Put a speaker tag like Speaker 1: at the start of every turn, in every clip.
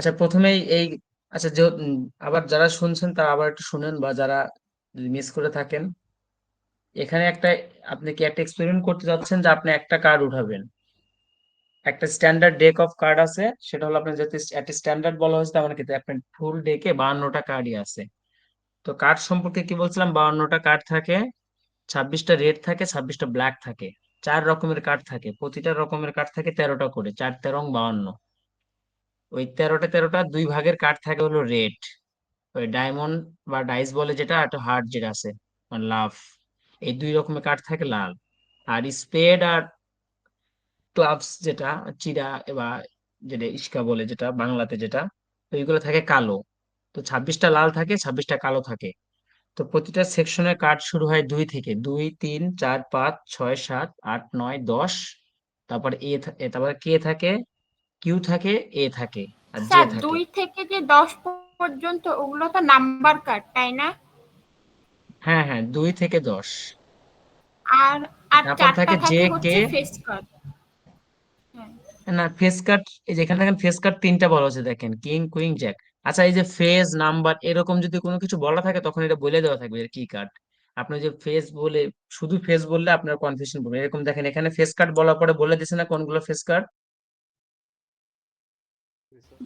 Speaker 1: আচ্ছা, প্রথমেই এই আচ্ছা আবার যারা শুনছেন তারা আবার একটু শুনেন, বা যারা মিস করে থাকেন, এখানে আপনি কি একটা এক্সপেরিমেন্ট করতে যাচ্ছেন যে আপনি একটা কার্ড উঠাবেন। একটা স্ট্যান্ডার্ড ডেক অফ কার্ড আছে, সেটা হলো আপনার যেহেতু একটা স্ট্যান্ডার্ড বলা হয়েছে, তার মানে কি আপনার ফুল ডেকে 52টা কার্ডই আছে। তো কার্ড সম্পর্কে কি বলছিলাম, 52টা কার্ড থাকে, 26টা রেড থাকে, 26টা ব্ল্যাক থাকে, 4 রকমের কার্ড থাকে, প্রতিটা রকমের কার্ড থাকে 13টা করে, 4 13 52। ওই 13টা দুই ভাগের কার্ড থাকে হলো রেড, ওই ডায়মন্ড বা ডাইস বলে যেটা, একটা হার্ট যেটা আছে মানে লাভ, এই 2 রকমের কার্ড থাকে লাল। আর স্পেড আর ক্লাবস যেটা চিরা বা যেটা ইস্কা বলে যেটা বাংলাতে যেটা, তো এইগুলো থাকে কালো। তো 26টা লাল থাকে, 26টা কালো থাকে। তো প্রতিটা সেকশনের কার্ড শুরু হয় 2 থেকে, 2 3 4 5 6 7 8 9 10। তারপর তারপর কে থাকে, কিউ থাকে, এ থাকে, আর জে
Speaker 2: স্যার
Speaker 1: থাকে।
Speaker 2: 2 থেকে 10 পর্যন্ত ওগুলো তো নাম্বার কার্ড, তাই না?
Speaker 1: হ্যাঁ হ্যাঁ, 2 থেকে 10।
Speaker 2: আর আর
Speaker 1: তারপর
Speaker 2: চারটা
Speaker 1: থাকে জে
Speaker 2: থাকে
Speaker 1: কে।
Speaker 2: হচ্ছে ফেস কার্ড। হ্যাঁ।
Speaker 1: না, ফেস কার্ড, এই যে এখানে দেখেন ফেস কার্ড 3টা বলা হচ্ছে, দেখেন কিং কুইন জ্যাক। আচ্ছা, এই যে ফেস নাম্বার এরকম যদি কোনো কিছু বলা থাকে তখন এটা বলে দেওয়া থাকবে এর কি কার্ড। আপনি যে ফেস বলে, শুধু ফেস বললে আপনার কনফিউশন পড়বে। এরকম দেখেন এখানে ফেস কার্ড বলার পরে বলে দিছে না কোনগুলো ফেস কার্ড।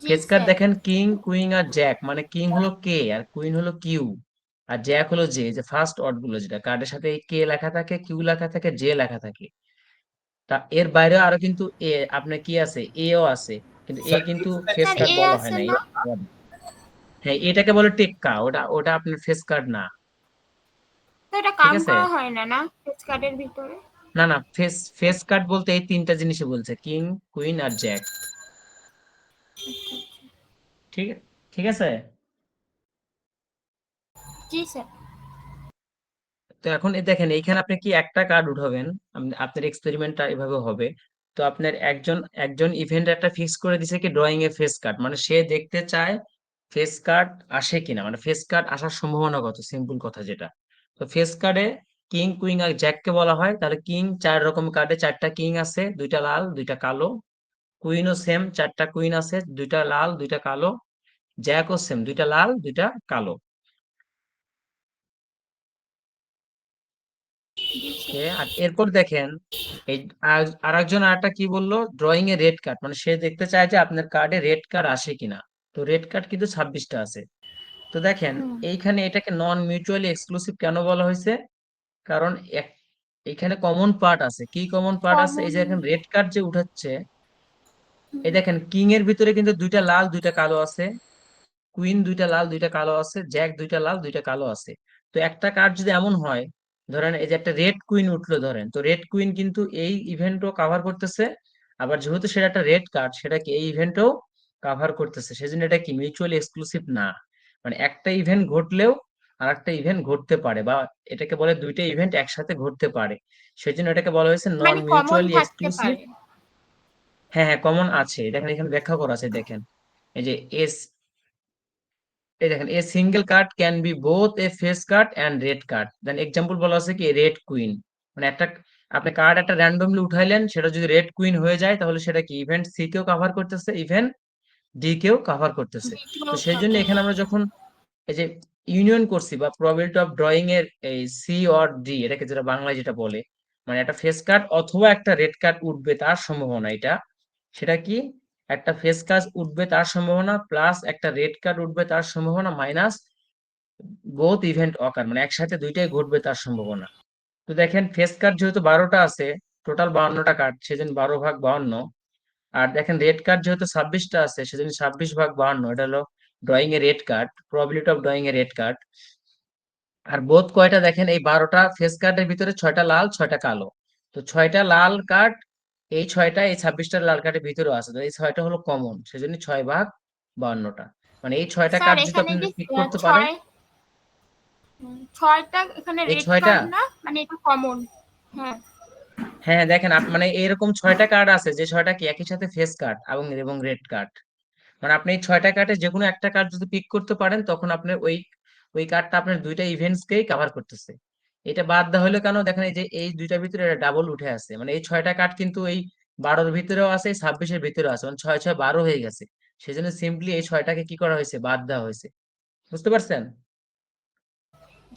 Speaker 2: জি
Speaker 1: ফেস কার্ড
Speaker 2: স্যার।
Speaker 1: দেখেন কিং কুইন আর জ্যাক, মানে কিং হলো কে আর কুইন হলো কিউ, আর জ্যাক হলো জে, যে ফার্স্ট অড গুলো যেটা কার্ডের সাথে কে লেখা থাকে, কিউ লেখা থাকে, জে লেখা থাকে। তা এর বাইরেও আরো কিন্তু আপনার কি আছে, এও আছে, কিন্তু কিন্তু ফেস
Speaker 2: স্যার
Speaker 1: কার্ড
Speaker 2: এ
Speaker 1: বলা হয়
Speaker 2: আছে
Speaker 1: না
Speaker 2: না?
Speaker 1: হ্যাঁ, এটাকে বলে টেক্কা, ওটা ওটা আপনার ফেস কার্ড না।
Speaker 2: তো এটা
Speaker 1: ঠিক
Speaker 2: কাম
Speaker 1: আছে।
Speaker 2: করা হয় না না ফেস কার্ডের ভিতরে?
Speaker 1: না না, ফেস ফেস কার্ড বলতে এই 3টা জিনিসই বলছে, কিং কুইন আর জ্যাক। ঠিক ঠিক আছে।
Speaker 2: জি স্যার।
Speaker 1: তো এখন দেখেন এইখানে আপনি কি একটা কার্ড উঠাবেন, আপনার এক্সপেরিমেন্টটা এভাবে হবে। তো আপনার একজন একজন ইভেন্ট একটা ফিক্স করে দিছে কি ড্রয়িং এ ফেস কার্ড, মানে সে দেখতে চায় ফেস কার্ড আসে কিনা, মানে ফেস কার্ড আসার সম্ভাবনা কত, সিম্পল কথা যেটা। তো ফেস কার্ডে কিং কুইন আর জ্যাককে বলা হয়। তাহলে কিং, 4 রকম কার্ডে 4টা কিং আছে, 2টা লাল 2টা কালো। কুইনও সেম, 4টা কুইন আছে, 2টা লাল 2টা কালো। জ্যাকও সেম, 2টা লাল 2টা কালো।
Speaker 2: জি
Speaker 1: ওকে,
Speaker 2: স্যার।
Speaker 1: আর এরপর দেখেন এই আর একজন আরেকটা কি বললো, ড্রয়িং এ রেড কার্ড, মানে সে দেখতে চায় যে আপনার কার্ডে রেড কার্ড আসে কিনা। তো রেড কার্ড কিন্তু 26টা আছে। তো দেখেন
Speaker 2: হুম।
Speaker 1: এইখানে এটাকে নন মিউচুয়ালি এক্সক্লুসিভ কেন বলা হয়েছে, কারণ এখানে কমন পার্ট আছে। কি কমন পার্ট আছে, এই
Speaker 2: কমন।
Speaker 1: যে এখন রেড কার্ড যে উঠাচ্ছে, এই দেখেন কিং এর ভিতরে কিন্তু 2টা লাল 2টা কালো আছে, কুইন 2টা লাল 2টা কালো আছে, জ্যাক 2টা লাল 2টা কালো আছে। তো একটা কার্ড যদি এমন হয়, ধরেন এই যে একটা রেড কুইন উঠলো ধরেন, তো রেড কুইন কিন্তু এই ইভেন্টও কাভার করতেছে। আবার যেহেতু সেটা একটা রেড কার্ড, সেটা কি এই ইভেন্টও কাভার করতেছে, সেজন্য এটা কি মিউচুয়ালি এক্সক্লুসিভ না। মানে একটা ইভেন্ট ঘটলেও আর একটা ইভেন্ট ঘটতে পারে, বা এটাকে বলে 2টা ইভেন্ট একসাথে ঘটতে পারে, সেজন্য এটাকে বলা হয়েছে নন
Speaker 2: মানে কমন
Speaker 1: মিউচুয়ালি
Speaker 2: থাকতে
Speaker 1: এক্সক্লুসিভ।
Speaker 2: পারে।
Speaker 1: হ্যাঁ হ্যাঁ, কমন আছে, দেখেন এখানে ব্যাখ্যা করা আছে, দেখেন এই যে এস, এই দেখেন a single card can be both a face card and red card. Then example বলা আছে কি রেড কুইন, মানে একটা আপনি কার্ড একটা র্যান্ডমলি উঠাইলেন, সেটা যদি রেড কুইন হয়ে যায় তাহলে সেটা কি ইভেন্ট সি কেও কাভার করতেছে, ইভেন্ট ডি কেও কাভার করতেছে। তো
Speaker 2: দ্বিতীয়
Speaker 1: সেই জন্য
Speaker 2: কাপড়।
Speaker 1: এখানে আমরা যখন এই যে ইউনিয়ন করছি, বা প্রবাবিলিটি অফ ড্রয়িং এর এই সি অর ডি, এটাকে যেটা বাংলায় যেটা বলে, মানে একটা ফেস কার্ড অথবা একটা রেড কার্ড উঠবে তার সম্ভাবনা এটা, সেটা কি একটা ফেস কার্ড উঠবে তার সম্ভাবনা প্লাস একটা রেড কার্ড উঠবে তার সম্ভাবনা মাইনাস বোথ ইভেন্ট অকার, মানে একসাথে দুইটাই ঘটবে তার সম্ভাবনা। তো দেখেন ফেস কার্ড যেহেতু 12টা আছে, টোটাল 52টা কার্ড, সেজন্য 12 ভাগ 52। আর দেখেন রেড কার্ড যেহেতু 26টা আছে, সেজন্য 26 ভাগ 52, এটা হলো drawing a red card, probability of drawing a red card. আর বোথ কয়টা, দেখেন এই 12টা ফেস কার্ডের ভিতরে 6টা লাল 6টা কালো। তো 6টা লাল কার্ড, এই 6টা এই 26টা লাল কার্ডের ভিতরেও আছে, তো এই 6টা হলো কমন, সেজন্য 6 ভাগ 52টা। মানে এই 6টা
Speaker 2: স্যার
Speaker 1: কার্ড যদি
Speaker 2: এখানে
Speaker 1: আপনি
Speaker 2: কি
Speaker 1: পিক করতে পারেন,
Speaker 2: ছয়, ছয়টা এখানে
Speaker 1: এই
Speaker 2: রেড
Speaker 1: 6টা,
Speaker 2: কার্ড না, মানে এটা কমন? হ্যাঁ।
Speaker 1: হ্যাঁ হ্যাঁ, দেখেন মানে এরকম 6টা কার্ড আছে, যে 6টা কি একই সাথে ফেস কার্ড এবং এবং রেড কার্ড। মানে আপনি এই 6টা কার্ডে যে কোনো একটা কার্ড যদি পিক করতে পারেন, তখন আপনার ওই ওই কার্ডটা আপনার 2টা ইভেন্টস কেই কভার করতেছে। এটা বাদ দেওয়া হলো কেন, দেখেন এই যে এই 2টার ভিতরে ডাবল উঠে আছে, মানে এই 6টা কার্ড কিন্তু এই 12-র ভিতরেও আছে, এই 26-এর ভিতরেও আছে, মানে 6 6 12 হয়ে গেছে। সেজন্য সিম্পলি এই 6টাকে কি করা হয়েছে, বাদ দেওয়া হয়েছে। বুঝতে পারছেন?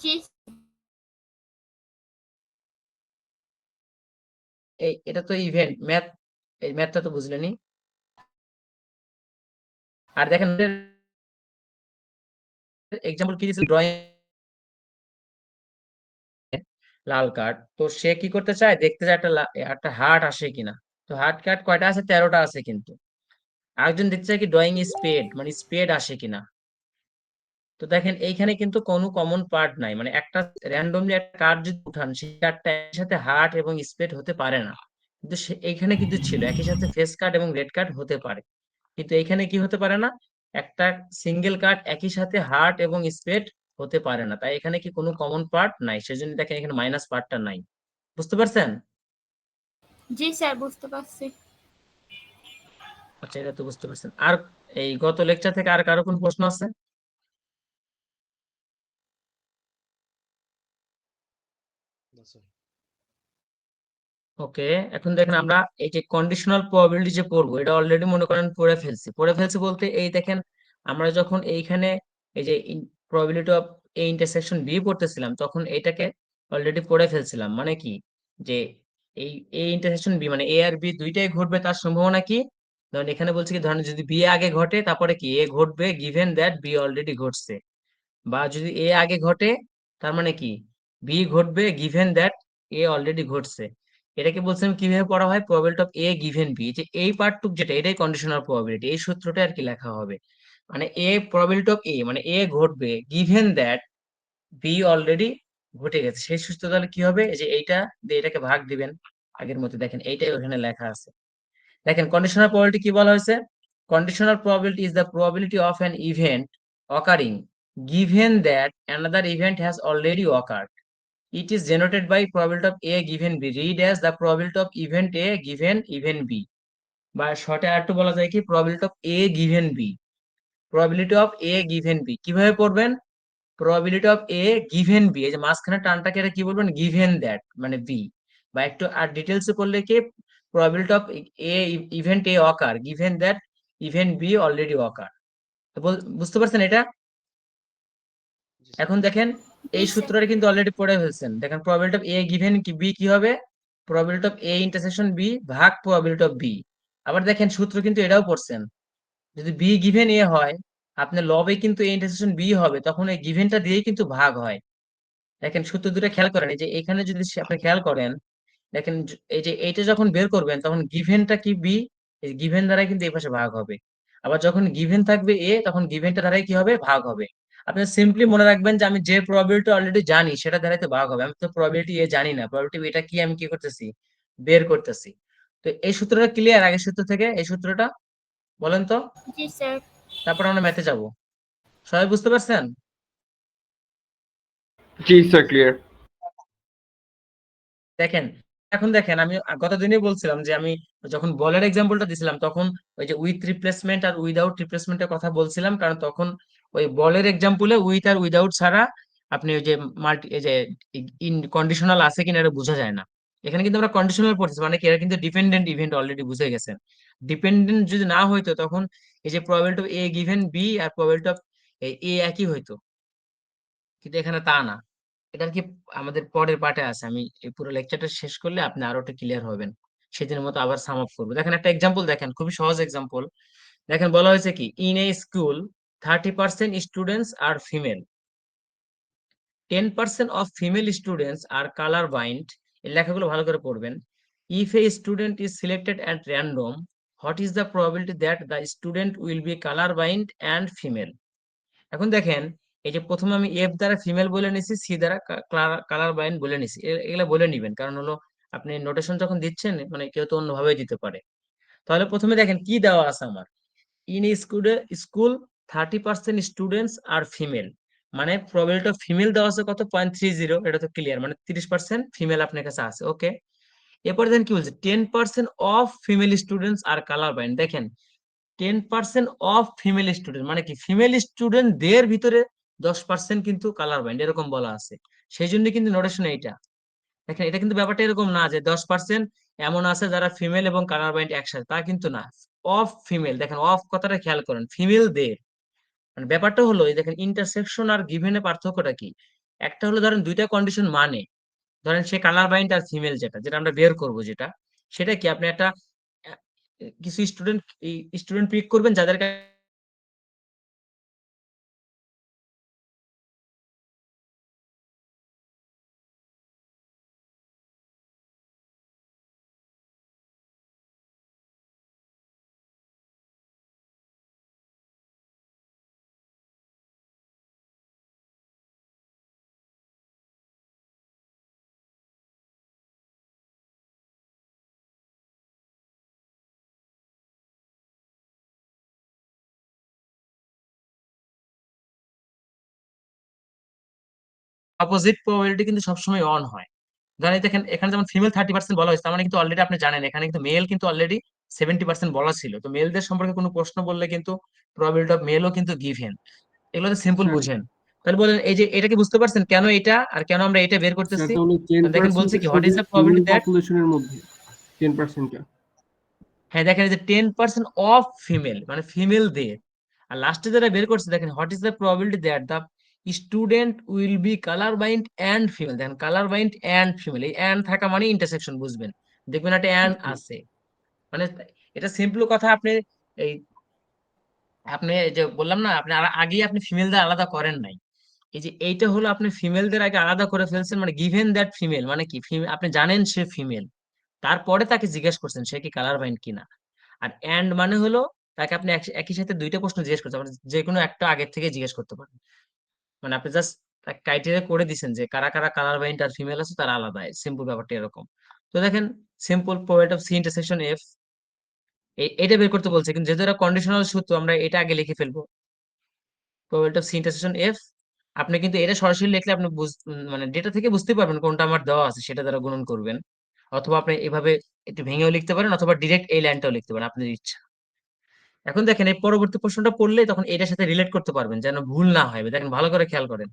Speaker 2: জি
Speaker 1: এটা তো ইভেন্ট ম্যাথ, এই ম্যাথটা তো বুঝলেনই। আর দেখেন এক্সাম্পল কি দিয়েছিল, ড্রয়িং লাল কার্ড, তো সে কি করতে চায়, দেখতে চায় একটা হার্ট আসে কিনা। তো হার্ট কার্ড কয়টা আছে, 13টা আছে কিন্তু। আরেকজন দেখতে চায় কি ড্রয়িং স্পেড, মানে স্পেড আসে কিনা। তো দেখেন এইখানে কিন্তু কোনো কমন পার্ট নাই, মানে একটা র্যান্ডমলি একটা কার্ড যদি উঠান, সেই কার্ডটা একই সাথে হার্ট এবং স্পেড হতে পারে না। কিন্তু এইখানে কিন্তু ছিল একই সাথে ফেস কার্ড এবং রেড কার্ড হতে পারে, কিন্তু এইখানে কি হতে পারে না, একটা সিঙ্গেল কার্ড একই সাথে হার্ট এবং স্পেড হতে পারে না। তাই এখানে কি কোনো কমন পার্ট নাই, সেজন্য দেখেন এখানে মাইনাস পার্টটা নাই। বুঝতে পারছেন?
Speaker 2: জি স্যার, বুঝতে পারছি।
Speaker 1: আচ্ছা, এটা তো বুঝতে পারছেন। আর এই গত লেকচার থেকে আর কারো কোনো প্রশ্ন আছে? ওকে, এখন দেখেন আমরা এই যে কন্ডিশনাল প্রবাবিলিটি যে পড়বো, এটা অলরেডি মনে করেন পড়ে ফেলছি বলতে এই দেখেন, আমরা যখন এইখানে এই যে probability of A intersection B পড়তেছিলাম, তখন এটাকে অলরেডি পড়ে ফেলছিলাম। মানে কি, যে এই এ ইন্টারসেকশন বি মানে এ আর বি দুইটাই ঘটবে তার সম্ভাবনা কি। ধরেন এখানে বলছে কি, ধরেন যদি বি আগে ঘটে তারপরে কি এ ঘটবে, গিভেন দ্যাট বি অলরেডি ঘটছে। বা যদি এ আগে ঘটে, তার মানে কি বি ঘটবে, গিভেন দ্যাট এ অলরেডি ঘটছে। এটাকে বলছিলাম কিভাবে পড়া হয়, probability of A given B, যে এই পার্টটুক যেটা, এটাই কন্ডিশনাল প্রবাবিলিটি, এই সূত্রটা আর কি লেখা হবে। মানে এ প্রবাবিলিটি অফ এ মানে এ ঘটবে, গিভেন দ্যাট বি অলরেডি ঘটে গেছে, সেই সূত্র তাহলে কি হবে, এই যে এইটা দিয়ে এটাকে ভাগ দিবেন আগের মতো। দেখেন এইটাই ওখানে লেখা আছে। দেখেন কন্ডিশনাল প্রবাবিলিটি কি বলা হয়েছে, conditional probability is the probability of an event occurring given that another event has already occurred. It is generated by probability of A given B. Read as the probability of event A given event B. বা শর্টে আর একটু বলা যায় কি, probability of A given B. probability of A given B কিভাবে পড়বেন, probability of A given B, এই যে মাঝখানে টানটাকে এটা কি বলবেন, given that মানে B। বা একটু আর ডিটেলসে করলে কি, probability of A event A occur given that event B already occur। বুঝতে পারছেন এটা? এখন দেখেন
Speaker 2: জি
Speaker 1: এই
Speaker 2: স্যার।
Speaker 1: সূত্রটা কিন্তু অলরেডি পড়ে ফেলছেন। দেখেন প্রবাবিলিটি অফ এ গিভেন কি বি কি হবে, probability of A intersection B ভাগ প্রবাবিলিটি অফ বি। আবার দেখেন সূত্র কিন্তু এটাও পড়ছেন, যদি বি গিভেন এ হয়, আপনার লবে কিন্তু এ ইন্টারসেকশন বি হবে, তখন এই গিভেনটা দিয়েই কিন্তু ভাগ হয়। দেখেন সূত্র দুটো খেয়াল করেন, এই যে এখানে যদি আপনি খেয়াল করেন, দেখেন এই যে এইটা যখন বের করবেন তখন গিভেনটা কি বি, এই গিভেন দ্বারাই কিন্তু এই পাশে ভাগ হবে। আবার যখন গিভেন থাকবে এ, তখন গিভেনটা দ্বারাই কি হবে, ভাগ হবে। আপনি সিম্পলি মনে রাখবেন যে আমি যে প্রবাবিলিটি অলরেডি জানি সেটা দ্বারাই তো ভাগ হবে, আমি তো প্রবাবিলিটি এ জানি না, প্রবাবিলিটি এটা কি আমি কি করতেছি, বের করতেছি। তো এই সূত্রটা ক্লিয়ার আগের সূত্র থেকে, এই সূত্রটা বলেন তো,
Speaker 2: জি স্যার।
Speaker 1: তারপর আমরা ম্যাথে যাব। সবাই বুঝতে পারছেন?
Speaker 3: জি স্যার, ক্লিয়ার।
Speaker 1: দেখেন এখন দেখেন আমি গত দিনই বলছিলাম যে আমি যখন বলের এক্সাম্পলটা দিছিলাম, তখন ওই যে উইথ রিপ্লেসমেন্ট আর উইদাউট রিপ্লেসমেন্টের কথা বলছিলাম, কারণ তখন ওই বলের এক্সাম্পলে উইথ আর উইদাউট ছাড়া আপনি ওই যে মাল্টি এই যে ইন কন্ডিশনাল আছে কিনা এটা বোঝা যায় না। এখানে কিন্তু আমরা কন্ডিশনাল পড়তেছি, মানে কি এরা কিন্তু ডিপেন্ডেন্ট ইভেন্ট অলরেডি বুঝে গেছেন। ডিপেন্ডেন্ট যদি না হইতো, তখন এই যে probability of A given B আর প্রবাবিলিটি অফ এ একই হইতো, কিন্তু এখানে তা না। এটা আর কি আমাদের পরের পার্টে আছে, আমি এই পুরো লেকচারটা শেষ করলে আপনি আরো একটু ক্লিয়ার হবেন। সেদিনের মতো আবার সাম আপ করবো। দেখেন একটা এক্সাম্পল, দেখেন খুবই সহজ এক্সাম্পল। দেখেন বলা হয়েছে কি, in a school 30% students are female, 10% of female students are colour blind. এই লেখাগুলো ভালো করে পড়বেন। If a student is selected at random, what is the probability that the student will be colour blind and female. এখন দেখেন এই যে প্রথমে আমি এফ দ্বারা ফিমেল বলে নিছি, সি দ্বারা কালার ব্লাইন্ড বলে নিছি, এগুলা বলে নিবেন, কারণ হলো আপনি নোটেশন যখন দিচ্ছেন মানে কেউ তো অন্যভাবে দিতে পারে। তাহলে প্রথমে দেখেন কি দেওয়া আছে আমার, in school 30% students are female, মানে প্রবাবিলিটি অফ ফিমেল দেওয়া আছে কত, 0.30, এটা তো ক্লিয়ার, মানে 30% ফিমেল আপনার কাছে আছে। ওকে, এরপরে দেখেন কি বলছে, 10% of female students are colour blind. দেখেন 10% অফ ফিমেল স্টুডেন্ট মানে কি, ফিমেল স্টুডেন্টদের ভিতরে 10% কিন্তু কালার ব্লাইন্ড, এরকম বলা আছে। সেই জন্য কিন্তু নোটেশন এইটা। দেখেন এটা কিন্তু ব্যাপারটা এরকম না যে 10% এমন আছে যারা ফিমেল এবং কালার ব্লাইন্ড একসাথে, তা কিন্তু না। অফ ফিমেল, দেখেন অফ কথাটা খেয়াল করেন, ফিমেল দের, মানে ব্যাপারটা হলো এই দেখেন ইন্টারসেকশন আর গিভেনের পার্থক্যটা কি। একটা হলো ধরেন দুইটা কন্ডিশন, মানে ধরেন সে কালার বাইন্ড আর ফিমেল, যেটা যেটা আমরা বের করব যেটা, সেটা কি আপনি একটা আহ, কিছু স্টুডেন্ট পিক করবেন যাদের অপোজিট প্রবাবিলিটি কিন্তু সবসময় অন হয়। ধরেন এই দেখেন এখানে যেমন ফিমেল 30% বলা হয়েছে, তার মানে কিন্তু অলরেডি আপনি জানেন এখানে কিন্তু মেল কিন্তু অলরেডি 70% বলা ছিল। তো মেলদের সম্পর্কে কোনো প্রশ্ন বললে কিন্তু প্রবাবিলিটি অফ মেলও কিন্তু গিভেন। এগুলো তো সিম্পল
Speaker 3: স্যার,
Speaker 1: বুঝেন। তাহলে বলেন এই যে এটা কি বুঝতে পারছেন কেন এটা আর কেন আমরা এটা বের
Speaker 3: স্যার
Speaker 1: করতেছি?
Speaker 3: তাহলে টেন
Speaker 1: কারণ দেখেন বলছে
Speaker 3: পার্সেন্টটা
Speaker 1: কি হোয়াট
Speaker 3: শুধু
Speaker 1: is the
Speaker 3: female
Speaker 1: probability that,
Speaker 3: পপুলেশনের মধ্যে, 10%টা।
Speaker 1: হ্যাঁ দেখেন এই যে 10% অফ ফিমেল মানে ফিমেল দের, আর লাস্টে যেটা বের করছে দেখেন what is the probability that the student will be colour blind and female. দেখেন কালার বাইন্ড অ্যান্ড ফিমেল, এই অ্যান্ড থাকা মানে ইন্টারসেকশন বুঝবেন, দেখবেন একটা অ্যান্ড আছে, মানে এটা সিম্পল কথা। আপনি এই আপনি এই যে বললাম না, আপনি আগেই আপনি ফিমেলদের আলাদা করেন নাই, এই যে এইটা হলো আপনি ফিমেলদের আগে আলাদা করে ফেলছেন, মানে গিভেন দ্যাট ফিমেল মানে কি, আপনি জানেন সে ফিমেল, তারপরে তাকে জিজ্ঞেস করছেন সে কি কালার বাইন্ড কিনা। আর এন্ড মানে হলো তাকে আপনি একই সাথে দুইটা প্রশ্ন জিজ্ঞেস করতে পারেন, যে কোনো একটা আগের থেকে জিজ্ঞেস করতে পারেন, মানে আপনি জাস্ট ক্রাইটেরিয়া করে দিচ্ছেন যে কারা কারা কালার বাইন্ড আর ফিমেল আছে তারা আলাদা, সিম্পল ব্যাপারটা এরকম। তো দেখেন simple probability of C intersection F, এটা বের করতে বলছে, কিন্তু যেহেতু এটা কন্ডিশনাল সূত্র আমরা এটা আগে লিখে ফেলবো, probability of C intersection F. আপনি কিন্তু এটা সরাসরি লিখলে আপনি মানে ডেটা থেকে বুঝতে পারবেন কোনটা আমার দেওয়া আছে সেটা দ্বারা গুণন করবেন, অথবা আপনি এভাবে একটু ভেঙেও লিখতে পারেন, অথবা ডিরেক্ট এই লাইনটাও লিখতে পারেন আপনার ইচ্ছা। এখন দেখেন এই পরবর্তী প্রশ্নটা পড়লে তখন এটার সাথে রিলেট করতে পারবেন যেন ভুল না হয়, দেখেন ভালো করে খেয়াল করেন।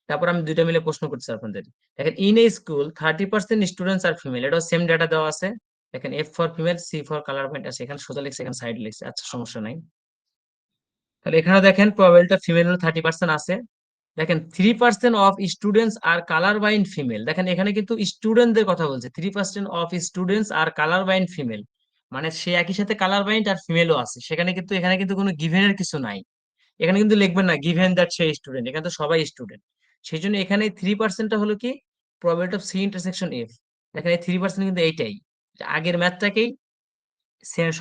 Speaker 1: তারপর আমি দুইটা মিলে প্রশ্ন করছি আপনাদের। দেখেন in a school 30% students are female, এটাও সেম ডাটা দেওয়া আছে। দেখেন F for female, C for colour point আছে, এখানে সোজা লিখছে এখানে সাইড লিখছে, আচ্ছা সমস্যা নাই। তাহলে এখানে দেখেন প্রবাবিলিটি ফিমেল 30% আছে। দেখেন 3% of students are colour blind female, দেখেন এখানে কিন্তু স্টুডেন্টদের কথা বলছে, 3% of students are colour blind female, মানে সে একই সাথে কালার বাইন্ড আর ফিমেলও আছে সেখানে, কিন্তু এখানে কিন্তু কোনো গিভেনের কিছু নাই। এখানে কিন্তু লিখবেন না গিভেন দ্যাট সে স্টুডেন্ট, এখানে তো সবাই স্টুডেন্ট। সেই জন্য এখানে 3%টা হলো কি probability of C intersection F. দেখেন এই 3% কিন্তু এইটাই, যে আগের ম্যাথটাকেই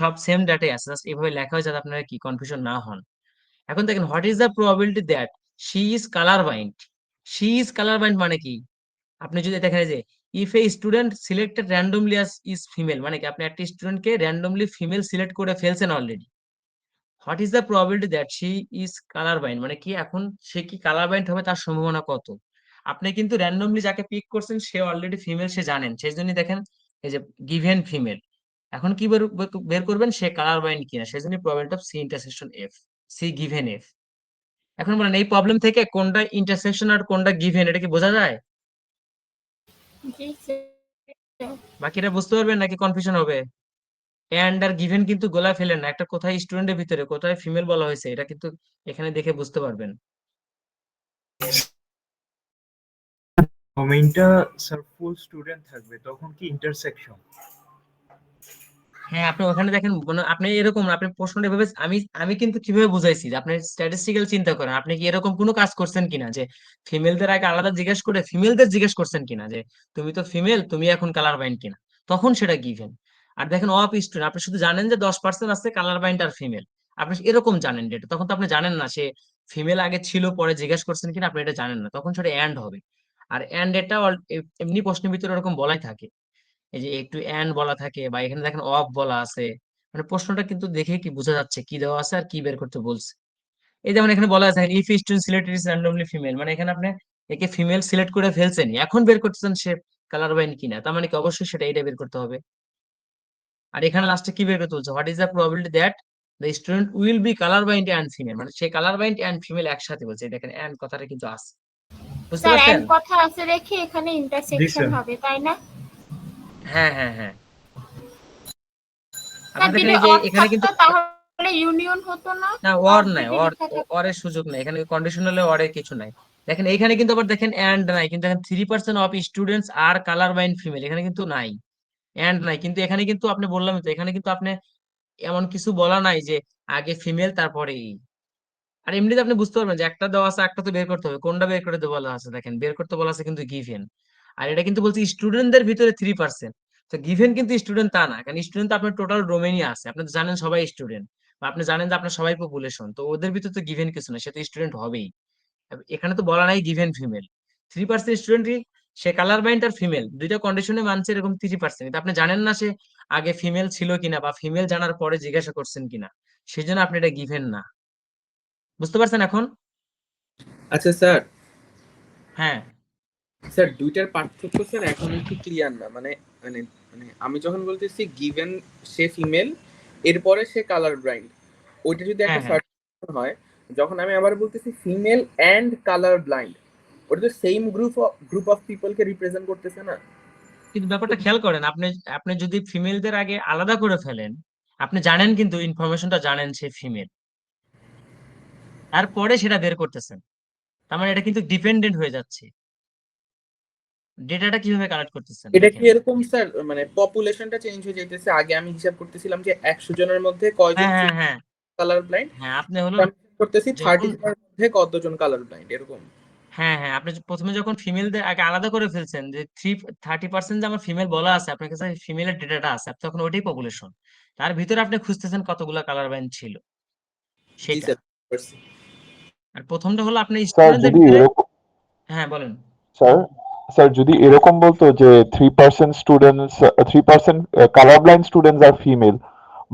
Speaker 1: সব সেম ডাটাই আছে, জাস্ট এভাবে লেখা হয় যাতে আপনারা কি কনফিউশন না হন। এখন দেখেন what is the probability that she is colour bind. She is colour bind মানে কি, আপনি যদি দেখেন এই যে if a student selected randomly as is female, মানে কি আপনি একটা স্টুডেন্টকে র্যান্ডমলি ফিমেল সিলেক্ট করে ফেলছেন already. What is the probability that she is colour bind মানে কি, এখন সে কি কালার বাইন্ড হবে তার সম্ভাবনা কত। আপনি কিন্তু র্যান্ডমলি যাকে পিক করছেন সে অলরেডি ফিমেল, সে জানেন, সেই জন্য দেখেন এই যে গিভেন ফিমেল। এখন কি বের বের করবেন সে কালার বাইন্ড কিনা, সেই জন্য probability of C intersection F, C given F. এখন বলেন এই প্রবলেম থেকে কোনটা ইন্টারসেকশন আর কোনটা গিভেন এটা কি বোঝা যায়?
Speaker 2: জি স্যার।
Speaker 1: বাকিটা বুঝতে পারবেন নাকি কনফিউশন হবে? এন্ড আর গিভেন কিন্তু গোলা ফেলেন না, একটা কোথায় স্টুডেন্টের ভিতরে কোথায় ফিমেল বলা হয়েছে এটা কিন্তু এখানে দেখে বুঝতে পারবেন।
Speaker 4: ডোমেইনটা স্যার ফুল স্টুডেন্ট থাকবে তখন কি ইন্টারসেকশন?
Speaker 1: হ্যাঁ আপনি ওখানে দেখেন আপনি এরকম না, আপনি প্রশ্নটা এভাবে, আমি আমি কিন্তু কিভাবে বুঝাইছি যে আপনি স্ট্যাটিস্টিক্যাল চিন্তা করেন, আপনি কি এরকম কোনো কাজ করছেন কিনা যে ফিমেলদের আগে আলাদা জিজ্ঞেস করে ফিমেলদের জিজ্ঞেস করছেন কিনা যে তুমি তো ফিমেল তুমি এখন কালার বাইন্ড কিনা, তখন সেটা গিভেন। আর দেখেন অফ স্টুডেন্ট আপনি শুধু জানেন যে 10% আছে কালার বাইন্ড আর ফিমেল, আপনি এরকম জানেন ডেটা, তখন তো আপনি জানেন না সে ফিমেল আগে ছিল পরে জিজ্ঞেস করছেন কিনা, আপনি এটা জানেন না, তখন সেটা এন্ড হবে। আর এন্ড এটা এমনি প্রশ্নের ভিতরে এরকম বলাই থাকে, এই যে একটু এন্ড বলা থাকে বা এখানে দেখেন অফ বলা আছে, মানে প্রশ্নটা কিন্তু দেখে কি বোঝা যাচ্ছে কি দেওয়া আছে আর কি বের করতে বলছে। এই যেমন এখানে বলা আছে if student selected is randomly female, মানে এখানে আপনি একে ফিমেল সিলেক্ট করে ফেলছেন, এখন বের করতেছেন সে কালার বাইন কিনা, তার মানে কি অবশ্যই সেটা এটা বের করতে হবে। আর এখানে লাস্টে কি বের করতে বলছে what is the probability that the student will be colour blind and female, মানে সে কালার বাইন্ড অ্যান্ড ফিমেল একসাথে বলছে, এই দেখেন অ্যান্ড কথাটা কিন্তু আছে, বুঝতে
Speaker 2: স্যার
Speaker 1: পারছেন?
Speaker 2: এন্ড কথা আছে রেখে এখানে
Speaker 4: জি
Speaker 2: ইন্টারসেকশন
Speaker 4: স্যার।
Speaker 2: হবে তাই না?
Speaker 1: হ্যাঁ হ্যাঁ হ্যাঁ। আপনি দেখেন
Speaker 2: যদি
Speaker 1: এই যে
Speaker 2: অর
Speaker 1: এখানে কিন্তু
Speaker 2: থাকতো তাহলে ইউনিয়ন হতো না।
Speaker 1: না
Speaker 2: অর
Speaker 1: ওর নাই,
Speaker 2: যদি
Speaker 1: ওর
Speaker 2: লেখা থাকতো।
Speaker 1: ওরের সুযোগ নাই এখানে, কন্ডিশনালে ওরের কিছু নাই। দেখেন এইখানে কিন্তু আবার দেখেন এন্ড নাই, কিন্তু দেখেন 3% of students are colour blind female, এখানে কিন্তু নাই, এন্ড নাই, কিন্তু এখানে কিন্তু আপনি বললাম তো, এখানে কিন্তু আপনি এমন কিছু বলা নাই যে আগে ফিমেল তারপরে ই। আর এমনিতে আপনি বুঝতে পারবেন যে একটা দেওয়া আছে, একটা তো বের করতে হবে, কোনটা বের করে দেওয়া বলা আছে, দেখেন বের করতে বলা আছে কিন্তু গিভেন। আর এটা কিন্তু বলছি স্টুডেন্টদের ভিতরে 3%, তো গিভেন কিন্তু স্টুডেন্ট তা না, কারণ স্টুডেন্ট তো আপনার টোটাল ডোমেইনই আছে, আপনি তো জানেন সবাই স্টুডেন্ট, বা আপনি জানেন যে আপনার সবাই পপুলেশন, তো ওদের ভিতরে তো গিভেন কিছু না, সে তো স্টুডেন্ট হবেই। এখানে তো বলা নাই গিভেন ফিমেল, 3% স্টুডেন্টই সে কালার বাইন্ড আর ফিমেল দুইটা কন্ডিশনে মানছে এরকম 3%, কিন্তু আপনি জানেন না সে আগে ফিমেল ছিল কিনা বা ফিমেল জানার পরে জিজ্ঞাসা করছেন কিনা, সেই জন্য আপনি এটা গিভেন না। বুঝতে পারছেন এখন?
Speaker 5: আচ্ছা স্যার,
Speaker 1: হ্যাঁ
Speaker 5: স্যার দুইটার পার্থক্য স্যার এখন একটু ক্লিয়ার না, মানে মানে মানে আমি যখন বলতেছি গিভেন সে ফিমেল, এরপরে সে কালার ব্লাইন্ড, ওইটা যদি
Speaker 1: হ্যাঁ
Speaker 5: একটা
Speaker 1: হ্যাঁ
Speaker 5: সার্টিফিকেশন হয়, যখন আমি আবার বলতেছি ফিমেল অ্যান্ড কালার ব্লাইন্ড, ওটা তো সেম গ্রুপ অফ পিপলকে রিপ্রেজেন্ট করতেছে না?
Speaker 1: কিন্তু ব্যাপারটা খেয়াল করেন, আপনি আপনি যদি ফিমেলদের আগে আলাদা করে ফেলেন, আপনি জানেন কিন্তু ইনফরমেশনটা জানেন সে ফিমেল, তারপরে সেটা বের করতেছেন, তার মানে এটা কিন্তু ডিপেন্ডেন্ট হয়ে যাচ্ছে। ডেটাটা কিভাবে কালেক্ট করতেছেন
Speaker 5: এটা কি
Speaker 1: দেখেন।
Speaker 5: এরকম স্যার, মানে পপুলেশনটা চেঞ্জ হয়ে যাইতেছে? আগে আমি হিসাব করতেছিলাম যে 100 জনের মধ্যে
Speaker 1: হ্যাঁ
Speaker 5: কয়জন
Speaker 1: হ্যাঁ হ্যাঁ
Speaker 5: কালার ব্লাইন্ড,
Speaker 1: হ্যাঁ আপনি হলো
Speaker 5: আমি হিসাব করতেছি
Speaker 1: যখন
Speaker 5: 30 জনের মধ্যে কতজন কালার ব্লাইন্ড, এরকম।
Speaker 1: হ্যাঁ হ্যাঁ আপনি প্রথমে যখন ফিমেলদের আগে আলাদা করে ফেলছেন যে 30% যে আমার ফিমেল বলা আছে, আপনার কাছে ফিমেলের ডেটাটা আছে, আপনি তখন ওইটাই পপুলেশন, তার ভিতরে আপনি খুঁজতেছেন কতগুলা কালার ব্যান্ড ছিল
Speaker 5: জি
Speaker 1: সেটা।
Speaker 5: স্যার, পারছি।
Speaker 1: আর প্রথমটা হলো আপনি
Speaker 6: স্যার
Speaker 1: স্টুডেন্টদের
Speaker 6: যদি
Speaker 1: ভিতরে।
Speaker 6: এরকম
Speaker 1: হ্যাঁ বলেন।
Speaker 6: স্যার স্যার যদি এরকম বলতো যে 3% students 3% colour blind students are female,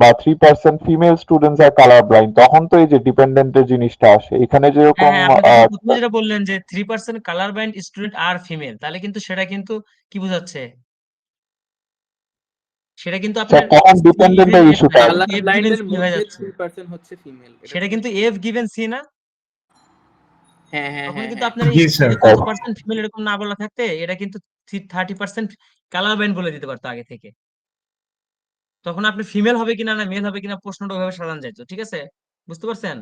Speaker 6: বা 3% female students are colour blind, তখন তো এই যে ডিপেন্ডেন্টের জিনিসটা আসে এখানে
Speaker 1: হ্যাঁ
Speaker 6: যেরকম
Speaker 1: হ্যাঁ আপনি যখন প্রথমে যেটা বললেন যে 3% কালার ব্যান্ড স্টুডেন্ট আর ফিমেল, তাহলে কিন্তু সেটা কিন্তু কি বোঝাচ্ছে, সেটা কিন্তু
Speaker 6: স্যার
Speaker 1: আপনার
Speaker 6: তখন
Speaker 1: সি ইভেন
Speaker 6: ডিপেন্ডেন্টের
Speaker 1: এফ না,
Speaker 6: ইস্যুটা
Speaker 1: এটা
Speaker 6: আসে।
Speaker 1: কিন্তু
Speaker 5: কালার
Speaker 1: এফ গিভেন
Speaker 5: ব্লাইন্ডের
Speaker 1: সি হয়ে
Speaker 5: মধ্যে
Speaker 1: যাচ্ছে,
Speaker 5: 3% হচ্ছে ফিমেল, এটা
Speaker 1: সেটা
Speaker 5: বুঝাই।
Speaker 1: কিন্তু এফ গিভেন সি না।
Speaker 5: হ্যাঁ হ্যাঁ
Speaker 1: তখন
Speaker 5: হ্যাঁ
Speaker 1: কিন্তু
Speaker 5: হ্যাঁ।
Speaker 1: আপনার
Speaker 4: জি
Speaker 1: এই
Speaker 4: স্যার।
Speaker 1: যে কত পার্সেন্ট ফিমেল এরকম না বলা থাকতে এটা কিন্তু 30% কালার ব্যান্ড বলে দিতে পারতো আগে থেকে, তখন আপনি ফিমেল হবে কিনা না মেল হবে কিনা প্রশ্নটা ওইভাবে সাজানো যেত, ঠিক আছে? বুঝতে পারছেন?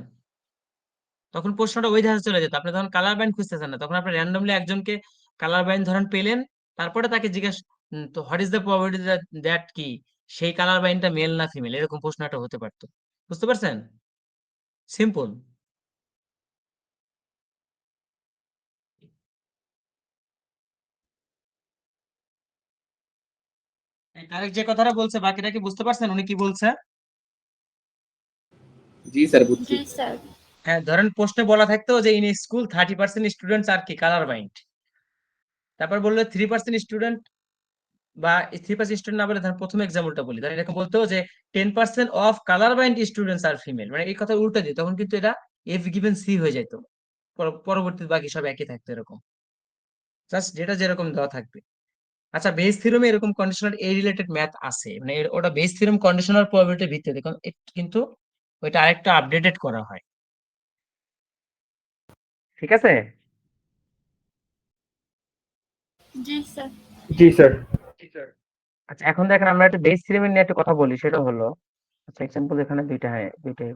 Speaker 1: তখন প্রশ্নটা ওই ধাঁচে চলে যেত, আপনি তখন কালার ব্যান্ড খুঁজতেছেন না, তখন আপনি র্যান্ডমলি একজনকে কালার ব্যান্ড ধরেন পেলেন, তারপরে তাকে জিজ্ঞেস তো what is the probability that কি সেই কালার ব্যান্ডটা মেল না ফিমেল, এরকম প্রশ্নটা হতে পারতো। বুঝতে পারছেন? সিম্পল। আরেক যে কথাটা বলছে বাকিটা কি বুঝতে পারছেন উনি কি বলছে?
Speaker 5: জি স্যার, বুঝছি।
Speaker 2: জি স্যার।
Speaker 1: হ্যাঁ ধরেন প্রশ্নে বলা থাকতো যে ইন স্কুল 30% স্টুডেন্টস আর কি কালার বাইন্ড, তারপর বললো 3% স্টুডেন্ট, বা 3% স্টুডেন্ট না বলে ধরেন প্রথম এক্সাম্পলটা বলি, ধরেন এরকম বলতো যে 10% of colour blind students are female, মানে এই কথা উল্টা দিই, তখন কিন্তু এটা এফ গিভেন সি হয়ে যেত, পরবর্তীতে বাকি সব একই থাকতো এরকম, জাস্ট যেটা যেরকম দেওয়া থাকবে। আচ্ছা বেস থিওরেমে এরকম কন্ডিশনাল এ রিলেটেড ম্যাথ আছে, মানে ওটা বেস থিওরেম কন্ডিশনাল প্রবাবিলিটির ভিত্তিতে কিন্তু ওইটা আরেকটা আপডেটেড করা হয়, ঠিক আছে?
Speaker 2: জি স্যার।
Speaker 3: জি স্যার।
Speaker 1: আচ্ছা এখন দেখেন আমরা একটা বেস থিওরেম নিয়ে একটা কথা বলি, সেটা হলো আচ্ছা এক্সাম্পল এখানে দুইটা, হ্যাঁ দুইটাই।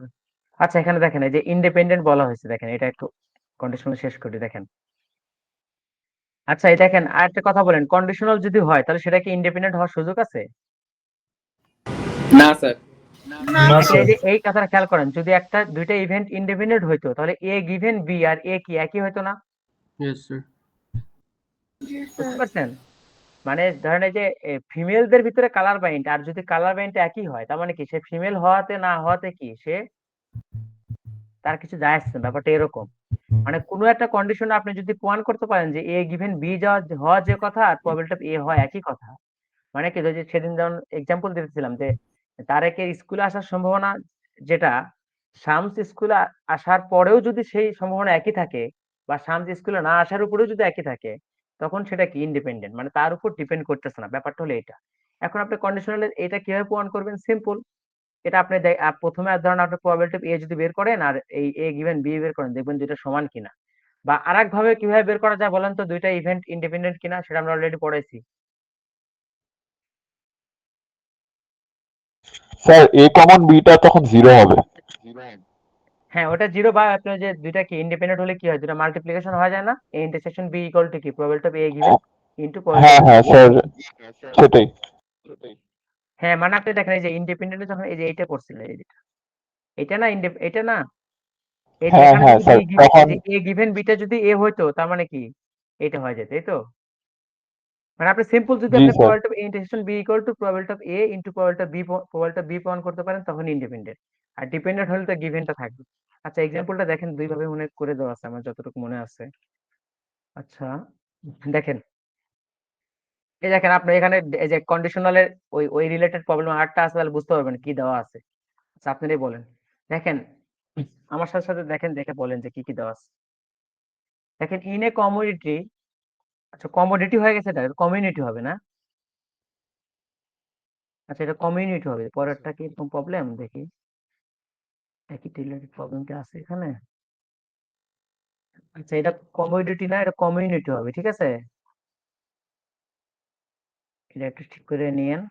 Speaker 1: আচ্ছা এখানে দেখেন এই যে ইন্ডিপেন্ডেন্ট বলা হয়েছে, দেখেন এটা একটু কন্ডিশনাল শেষ করি দেখেন। আচ্ছা এই দেখেন আর একটা কথা বলেন, কন্ডিশনাল যদি হয় তাহলে সেটা কি ইন্ডিপেন্ডেন্ট হওয়ার সুযোগ আছে?
Speaker 5: না স্যার।
Speaker 2: না
Speaker 4: না
Speaker 1: এখন
Speaker 2: স্যার।
Speaker 1: এই
Speaker 4: স্যার।
Speaker 1: যে এই কথাটা খেয়াল করেন, যদি একটা দুইটা ইভেন্ট ইন্ডিপেন্ডেন্ট হইতো তাহলে এ গিভেন বি আর এ কি একই হইতো না?
Speaker 3: Yes sir.
Speaker 2: জি
Speaker 1: বুঝতে
Speaker 2: স্যার।
Speaker 1: পারছেন? মানে ধরেন এই যে ফিমেলদের ভিতরে কালার বাইন্ড, আর যদি কালার বাইন্ড একই হয় তার মানে কি সে ফিমেল হওয়াতে না হওয়াতে কি সে তার কিছু যায় আসছে না, ব্যাপারটা এরকম। মানে কোনো একটা কন্ডিশনে আপনি যদি প্রমাণ করতে পারেন যে এ গিভেন বি হওয়া যে কথা আর প্রবাবিলিটি অফ এ হওয়া একই কথা, মানে কি ওই যে সেদিন যেমন এক্সাম্পল দিতেছিলাম যে তারেকের স্কুলে আসার সম্ভাবনা যেটা, শামস স্কুলে আসার পরেও যদি সেই সম্ভাবনা একই থাকে, বা শামস স্কুলে না আসার উপরেও যদি একই থাকে, তখন সেটা কি ইন্ডিপেন্ডেন্ট, মানে তার উপর ডিপেন্ড করতেছে না, ব্যাপারটা হলো এটা। এখন আপনি কন্ডিশনাল এটা কিভাবে প্রমাণ করবেন? সিম্পল, এটা আপনি প্রথমে ধরেন আপনি প্রবাবিলিটি অফ এ যদি বের করেন আর এই এ গিভেন বি বের করেন, দেখবেন দুইটা সমান কিনা। বা আরেক ভাবে কিভাবে বের করা যায় বলেন তো, দুইটা ইভেন্ট ইন্ডিপেন্ডেন্ট কিনা, সেটা আমরা অলরেডি পড়েছি।
Speaker 6: স্যার এ কমন বিটা তখন 0 হবে।
Speaker 1: হ্যাঁ, ওটা জিরো, বা আপনার যে দুইটা কি ইন্ডিপেন্ডেন্ট হলে কি হয়, দুটা মাল্টিপ্লিকেশন হয়ে যায় না, A intersection B equal to কি probability of A given into
Speaker 6: হ্যাঁ
Speaker 1: প্রবাবিলিটি অফ
Speaker 6: হ্যাঁ স্যার, সেটাই।
Speaker 1: হ্যাঁ, মানে আপনি দেখেন এই যে ইন্ডিপেন্ডেন্ট যখন এই যে এইটা করছিল, এই যেটা এটা না, এটা না, এই যে
Speaker 6: হ্যাঁ
Speaker 1: এখানে
Speaker 6: হ্যাঁ
Speaker 1: যদি
Speaker 6: স্যার,
Speaker 1: বি গিভেন, এই
Speaker 6: তখন
Speaker 1: যে এ গিভেন বিটা যদি এ হইতো, তার মানে কি এটা হয়ে যেত, এই তো। মানে আপনি সিম্পল যদি
Speaker 6: জি
Speaker 1: আপনি
Speaker 6: sir.
Speaker 1: Probability of A intersection B equal to probability of A into probability of B প্রমাণ করতে পারেন, তখন ইন্ডিপেন্ডেন্ট। আর ডিপেন্ডেন্ট হলে তো গিভেনটা থাকবে। আচ্ছা, এক্সাম্পলটা দেখেন, দুই ভাবে মনে করে দেওয়া আছে আমার যতটুকু মনে আছে। আচ্ছা, দেখেন, এই দেখেন আপনি এখানে এই যে কন্ডিশনালের ওই রিলেটেড প্রবলেম আরেকটা আছে, তাহলে বুঝতে পারবেন কি দেওয়া আছে। আচ্ছা, আপনারাই বলেন। দেখেন, আমার সাথে সাথে দেখেন, দেখে বলেন যে কি কি দেওয়া আছে। দেখেন, ইন এ কমোডিটি, আচ্ছা কমোডিটি হয়ে গেছে, এটা কমিউনিটি হবে না? আচ্ছা, এটা কমিউনিটি হবে। পরেরটা কি এরকম প্রবলেম দেখি, একই রিলেটেড প্রবলেম কি আছে এখানে? আচ্ছা, এটা কমোডিটি না, এটা কমিউনিটি হবে, ঠিক আছে। এটা একটু ঠিক করে নিয়েন।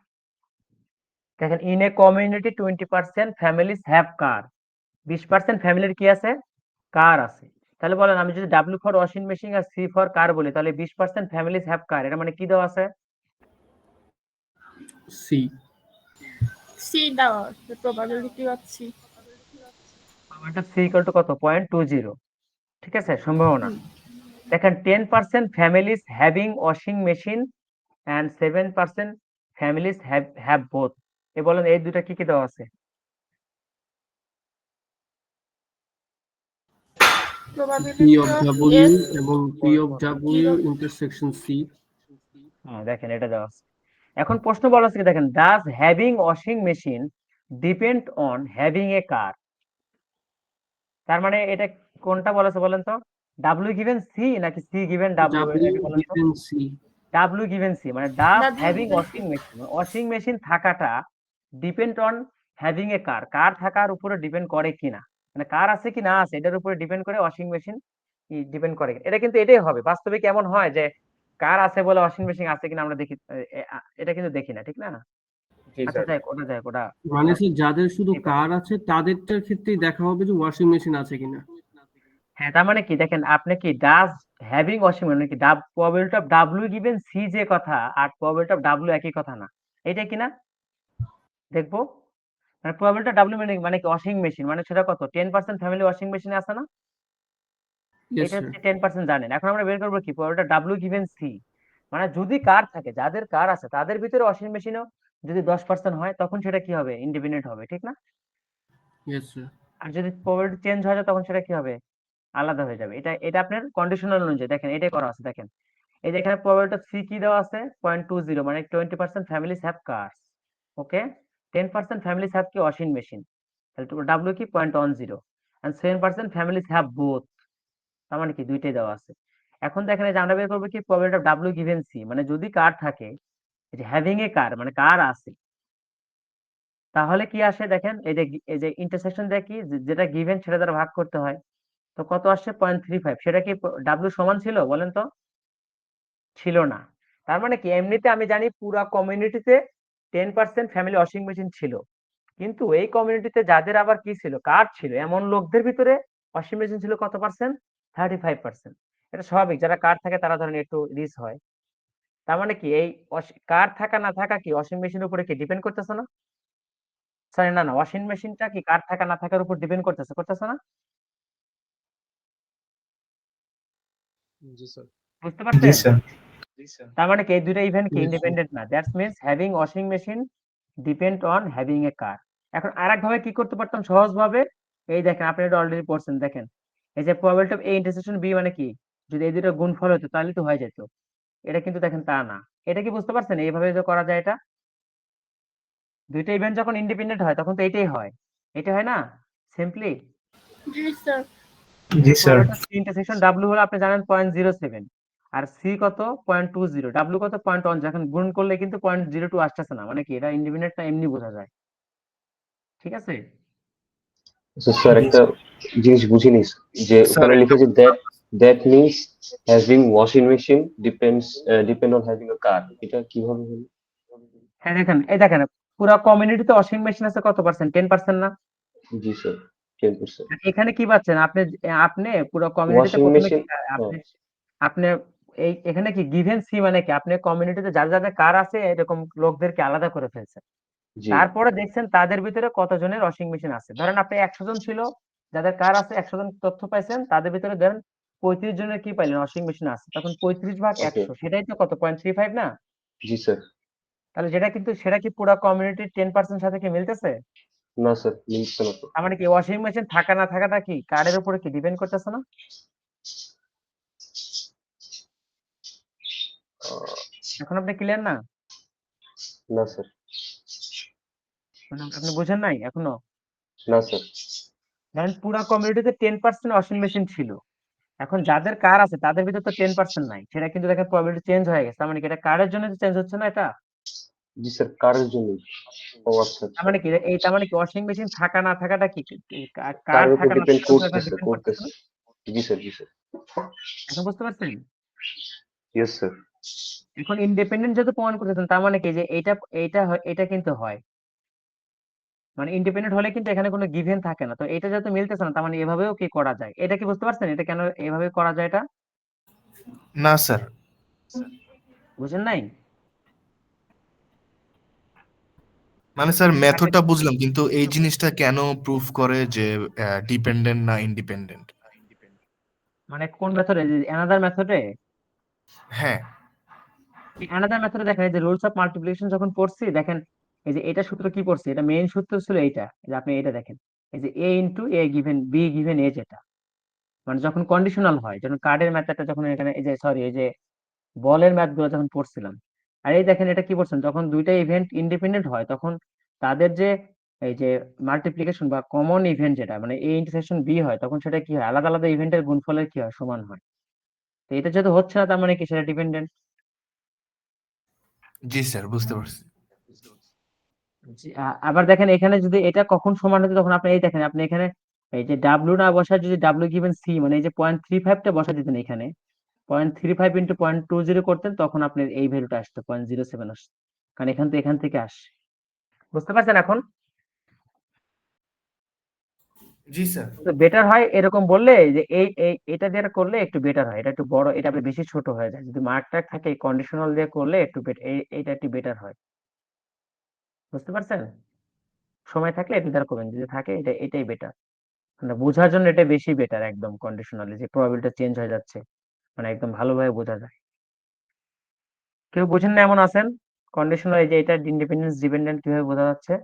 Speaker 1: দেখেন, in a community 20% families have car, 20% ফ্যামিলির কি আছে, কার আছে। তাহলে বলেন, আমি যদি ডাব্লিউ ফর ওয়াশিং মেশিন আর সি ফর কার বলি, তাহলে 20% ফ্যামিলিজ হ্যাভ কার, এটা মানে কি দেওয়া আছে?
Speaker 3: সি।
Speaker 2: সি দেওয়া আছে, প্রবাবিলিটি অফ সি।
Speaker 1: এটা সি ইকুয়াল টু কত, 0.20, ঠিক আছে, সম্ভাবনা। দেখেন, 10% families having washing machine and 7% families have both. এ বলেন, এই দুটা কি কি দেওয়া আছে?
Speaker 3: P
Speaker 2: probability
Speaker 3: of
Speaker 2: of
Speaker 3: W
Speaker 2: S
Speaker 3: এবং P of W intersection C.
Speaker 1: হ্যাঁ, দেখেন এটা দেওয়া আছে। এখন প্রশ্ন বলা আছে কি, দেখেন, does having washing machine depend on having a car? তার মানে এটা কোনটা বলা আছে বলেন তো, ডাব্লিউ গিভেন সি নাকি সি গিভেন ডাব্লিউ,
Speaker 3: ডাব্লিউ
Speaker 1: এটা বলেন তো।
Speaker 3: Given C.
Speaker 1: W given C মানে does
Speaker 2: W
Speaker 1: having
Speaker 2: given C.
Speaker 1: Washing machine, washing machine থাকাটা depend on having a car, car থাকার উপরে ডিপেন্ড করে কিনা, মানে কার আছে কি না আছে এটার উপরে ডিপেন্ড করে ওয়াশিং মেশিন ডিপেন্ড করে কিনা। এটা কিন্তু এটাই হবে, বাস্তবে কেমন হয় যে কার আছে বলে ওয়াশিং মেশিন আছে কিনা আমরা দেখি, এটা কিন্তু দেখি না, ঠিক না?
Speaker 5: জি
Speaker 1: আচ্ছা,
Speaker 5: স্যার।
Speaker 1: যাই ওটা
Speaker 3: মানে স্যার যাদের শুধু
Speaker 1: ঠিক আছে।
Speaker 3: কার আছে তাদেরটার ক্ষেত্রেই দেখা হবে যে ওয়াশিং মেশিন আছে কিনা।
Speaker 1: হ্যাঁ, তার মানে কি, দেখেন আপনি কি ডাজ হ্যাভিং ওয়াশিং মানে কি, probability of W given C যে কথা আর প্রবাবিলিটি অফ ডাব্লিউ একই কথা না, এটা কিনা দেখবো। মানে প্রবাবিলিটি ডাব্লিউ মানে কি ওয়াশিং মেশিন, মানে সেটা কত, 10% ফ্যামিলি ওয়াশিং মেশিনে আছে না,
Speaker 3: ইয়েস
Speaker 1: এটা
Speaker 3: স্যার।
Speaker 1: হচ্ছে 10% জানেন। এখন আমরা বের করবো কি প্রবাবিলিটি ডাব্লিউ গিভেন সি, মানে যদি কার থাকে, যাদের কার আছে তাদের ভিতরে ওয়াশিং মেশিনও যদি 10% হয়, তখন সেটা কি হবে, ইন্ডিপেন্ডেন্ট হবে, ঠিক না?
Speaker 3: Yes sir.
Speaker 1: আর যদি প্রবাবিলিটি চেঞ্জ হয়ে যায়, তখন সেটা কি হবে, আলাদা হয়ে যাবে। এটা এটা আপনার কন্ডিশনাল অনুযায়ী দেখেন এটাই করা আছে। দেখেন, এই যে এখানে প্রবাবিলিটি অফ সি কি দেওয়া আছে, 0.20, মানে 20% families have curse, okay. 10% families have কি ওয়াশিং মেশিন, তাহলে ডাব্লিউ কি 0.10, এন্ড 7% ফ্যামিলিজ হ্যাভ বোথ, তার মানে কি দুইটাই দেওয়া আছে। এখন দেখেন, এই যে আমরা বের করবো কি probability of W given C, মানে যদি কার থাকে, এই যে হ্যাভিং এ কার মানে কার আছে, তাহলে কি আসে দেখেন, এই যে ইন্টারসেকশন দেয় কি, যেটা গিভেন সেটা দ্বারা ভাগ করতে হয়। তো কত আসছে, 0.35, সেটা কি ডাব্লিউ সমান ছিল বলেন তো, ছিল না। তার মানে কি, এমনিতে আমি জানি পুরা কমিউনিটিতে 10% ফ্যামিলি ওয়াশিং মেশিন ছিল, কিন্তু এই কমিউনিটিতে যাদের আবার কি ছিল, কার্ড ছিল, এমন লোকদের ভিতরে ওয়াশিং মেশিন ছিল কত পার্সেন্ট, 35%। এটা স্বাভাবিক, যারা কার্ড থাকে তারা ধরেন একটু রিচ হয়। তার মানে কি, এই কার্ড থাকা না থাকা কি ওয়াশিং মেশিনের উপরে কি ডিপেন্ড করতেছে না? সরি, না না, ওয়াশিং মেশিনটা কি কার্ড থাকা না থাকার উপর ডিপেন্ড করতেছে না?
Speaker 5: জি স্যার।
Speaker 1: বুঝতে
Speaker 4: জি
Speaker 1: পারছেন?
Speaker 4: স্যার।
Speaker 1: তার মানে কি, এই দুইটা ইভেন্ট কি
Speaker 3: Yes, sir.
Speaker 1: ইন্ডিপেন্ডেন্ট না, that's means having washing machine depend on having a car. এখন আরেক ভাবে কি করতে পারতাম সহজ ভাবে, এই দেখেন আপনি এটা অলরেডি পড়ছেন, দেখেন এই যে probability of A intersection B মানে কি, যদি এই দুটো গুণফল হতো তাহলে তো হয়ে যেত। এটা কিন্তু দেখেন তা না। এটা কি বুঝতে পারছেন এইভাবে যে করা যায়? এটা দুইটা ইভেন্ট যখন ইন্ডিপেন্ডেন্ট হয় তখন তো এটাই হয়, এটা হয় না সিম্পলি।
Speaker 2: জি স্যার।
Speaker 4: জি sir.
Speaker 1: Probability of intersection W হলো আপনি জানেন 0.07, আর সি কত 0.20, ডাব্লিউ কত 0.1, যখন গুণ করলে কিন্তু 0.02 আসতেছে না, মানে কি এটা ইন্ডিপেন্ডেন্ট না এমনি বোঝা যায়, ঠিক আছে।
Speaker 7: স্যার একটা জিনিস বুঝিনি যে
Speaker 4: স্যার
Speaker 7: ওখানে লিখেছে that means having washing machine depend on having a car, এটা কিভাবে হলো?
Speaker 1: হ্যাঁ, দেখেন এই দেখেন পুরো কমিউনিটিতে ওয়াশিং মেশিন আছে কত পার্সেন্ট? 10% না?
Speaker 7: জি স্যার, 10%।
Speaker 1: আর এখানে কি পাচ্ছেন আপনি? আপনি পুরো কমিউনিটিতে
Speaker 7: ওয়াশিং
Speaker 1: প্রথমে
Speaker 7: মেশিন,
Speaker 1: আপনি আপনি এই এখানে কি গিভেন সি মানে কি আপনি কমিউনিটিতে যার যাদের কার আছে এরকম লোকদেরকে আলাদা করে ফেলছেন।
Speaker 7: জি
Speaker 1: তারপরে দেখছেন তাদের ভিতরে কতজনের ওয়াশিং মেশিন আছে। ধরেন আপনি 100 জন ছিল যাদের কার আছে, 100 জন তথ্য পাইছেন, তাদের ভিতরে ধরেন 35 জনের কি পাইলেন ওয়াশিং মেশিন আছে, তখন 35 ভাগ
Speaker 7: ওকে,
Speaker 1: 100 সেটাই তো কত 0.35 না?
Speaker 7: জি স্যার।
Speaker 1: তাহলে যেটা কিন্তু সেটা কি পুরো কমিউনিটির 10% সাথে কি মিলতেছে?
Speaker 7: না স্যার, মিলছে না তো।
Speaker 1: তার মানে কি ওয়াশিং মেশিন থাকা না থাকাটা কি কার্ডের উপরে কি ডিপেন্ড করতেছে না?
Speaker 7: আহ,
Speaker 1: এখন আপনি ক্লিয়ার না?
Speaker 7: না স্যার,
Speaker 1: মানে আপনি বুঝেন নাই এখনো?
Speaker 7: না স্যার।
Speaker 1: ধরেন পুরো কমিউনিটিতে 10% ওয়াশিং মেশিন ছিল, এখন যাদের কার আছে তাদের ভিতরে তো 10% নাই, সেটা কিন্তু দেখেন প্রবাবিলিটি চেঞ্জ হয়ে গেছে। তার মানে কি এটা কারের জন্য চেঞ্জ হচ্ছে না এটা?
Speaker 7: জি স্যার, কারের জন্য। ও আচ্ছা
Speaker 1: তার
Speaker 7: আচ্ছা,
Speaker 1: মানে কি তার মানে কি ওয়াশিং মেশিন থাকা না থাকাটা কি কার
Speaker 7: কারের উপর
Speaker 1: থাকা না
Speaker 7: ডিপেন্ড
Speaker 1: থাকার উপর
Speaker 7: করতেছে
Speaker 1: ডিপেন্ড করতেছে
Speaker 7: করতেছে।
Speaker 1: না?
Speaker 7: জি স্যার, জি স্যার।
Speaker 1: এখন বুঝতে পারছেন?
Speaker 7: Yes sir.
Speaker 1: এখন ইন্ডিপেন্ডেন্ট যেহেতু প্রমাণ করতেছেন তার মানে কি যে এটা কিন্তু হয়, মানে ইন্ডিপেন্ডেন্ট হলে কিন্তু এখানে কোনো গিভেন থাকে না। তো এটা যেহেতু মিলতেছে না তার মানে এভাবেও কি করা যায়? এটা কি বুঝতে পারছেন এটা কেন এভাবে করা যায়? এটা
Speaker 4: না স্যার,
Speaker 1: বুঝেন নাই?
Speaker 4: মানে স্যার মেথডটা বুঝলাম, কিন্তু এই জিনিসটা কেন প্রুফ করে যে ডিপেন্ডেন্ট না ইন্ডিপেন্ডেন্ট?
Speaker 1: মানে কোন মেথডে? অ্যানাদার মেথডে?
Speaker 4: হ্যাঁ,
Speaker 1: অ্যানাদার মেথডে দেখেন এই যে রুলস অফ মাল্টিপ্লিকেশন যখন পড়ছি দেখেন এই যে এটা সূত্র কি পড়ছি, এটা মেইন সূত্র ছিল এইটা, এই যে আপনি এটা দেখেন এই যে A into A given B given A, যেটা মানে যখন কন্ডিশনাল হয়, যখন কার্ডের ম্যাথডটা যখন এখানে এই যে সরি এই যে বলের ম্যাথ গুলো যখন পড়ছিলাম, আর এই দেখেন এটা কি পড়ছেন যখন দুইটা ইভেন্ট ইন্ডিপেন্ডেন্ট হয় তখন তাদের যে এই যে মাল্টিপ্লিকেশন বা কমন ইভেন্ট যেটা মানে এ ইন্টারসেকশন বি হয়, তখন সেটা কি হয় আলাদা আলাদা ইভেন্টের গুণফলের কি হয় সমান হয়। তো এটা যেহেতু হচ্ছে না তার মানে কি সেটা ডিপেন্ডেন্ট।
Speaker 4: জি স্যার, বুঝতে পারছি।
Speaker 1: আবার দেখেন এখানে যদি এটা কখন সমান হতো তখন আপনি এই দেখেন আপনি এখানে এই যে ডাব্লিউ না বসায় যদি ডাব্লিউ গিভেন সি মানে এই যে 0.35টা বসা দিতেন এখানে 0.35 ইন্টু 0.20 করতেন তখন আপনার এই ভ্যালুটা আসতো 0.07 আসতো, কারণ এখান থেকে আসে। বুঝতে পারছেন এখন?
Speaker 4: জি স্যার।
Speaker 1: তো বেটার হয় এরকম বললে যে এটা দিয়ে করলে একটু বেটার হয়, এটা একটু বড়, এটা আবার বেশি ছোট হয়ে যায়। যদি মার্কটা থাকে কন্ডিশনাল দিয়ে করলে একটু এটা একটু বেটার হয়। বুঝতে পারছেন? সময় থাকলে এটা দ্বারা করবেন, যদি থাকে এটাই বেটার, মানে বোঝার জন্য এটা বেশি বেটার। একদম কন্ডিশনালি যে প্রবাবিলিটি চেঞ্জ হয়ে যাচ্ছে মানে একদম ভালোভাবে বোঝা যায়। কেউ বুঝেন না এমন আছেন? কন্ডিশনাল এই যে এটা ইন্ডিপেন্ডেন্স ডিপেন্ডেন্ট কিভাবে বোঝা যাচ্ছে?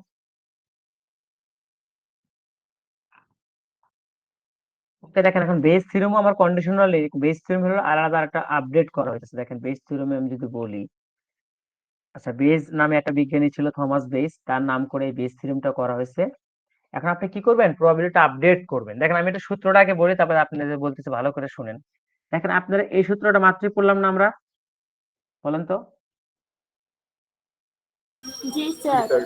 Speaker 1: ওকে দেখেন এখন বেস থিওরেমও আমার কন্ডিশনালি বেস থিওরেম হলো আলাদা একটা আপডেট করা হয়েছে। দেখেন বেস থিওরেমে আমি যদি বলি, আচ্ছা বেস নামে একটা বিজ্ঞানী ছিল থমাস বেস, তার নাম করে এই বেস থিওরেমটা করা হয়েছে। এখন আপনি কি করবেন? প্রবাবিলিটি আপডেট করবেন। দেখেন আমি এটা সূত্রটা আগে বলি তারপরে আপনাদের বলতেছি, ভালো করে শুনেন। দেখেন আপনারা এই সূত্রটা মাত্রই পড়লাম না আমরা, বলেন তো?
Speaker 2: জি
Speaker 5: জি
Speaker 2: স্যার।
Speaker 5: স্যার।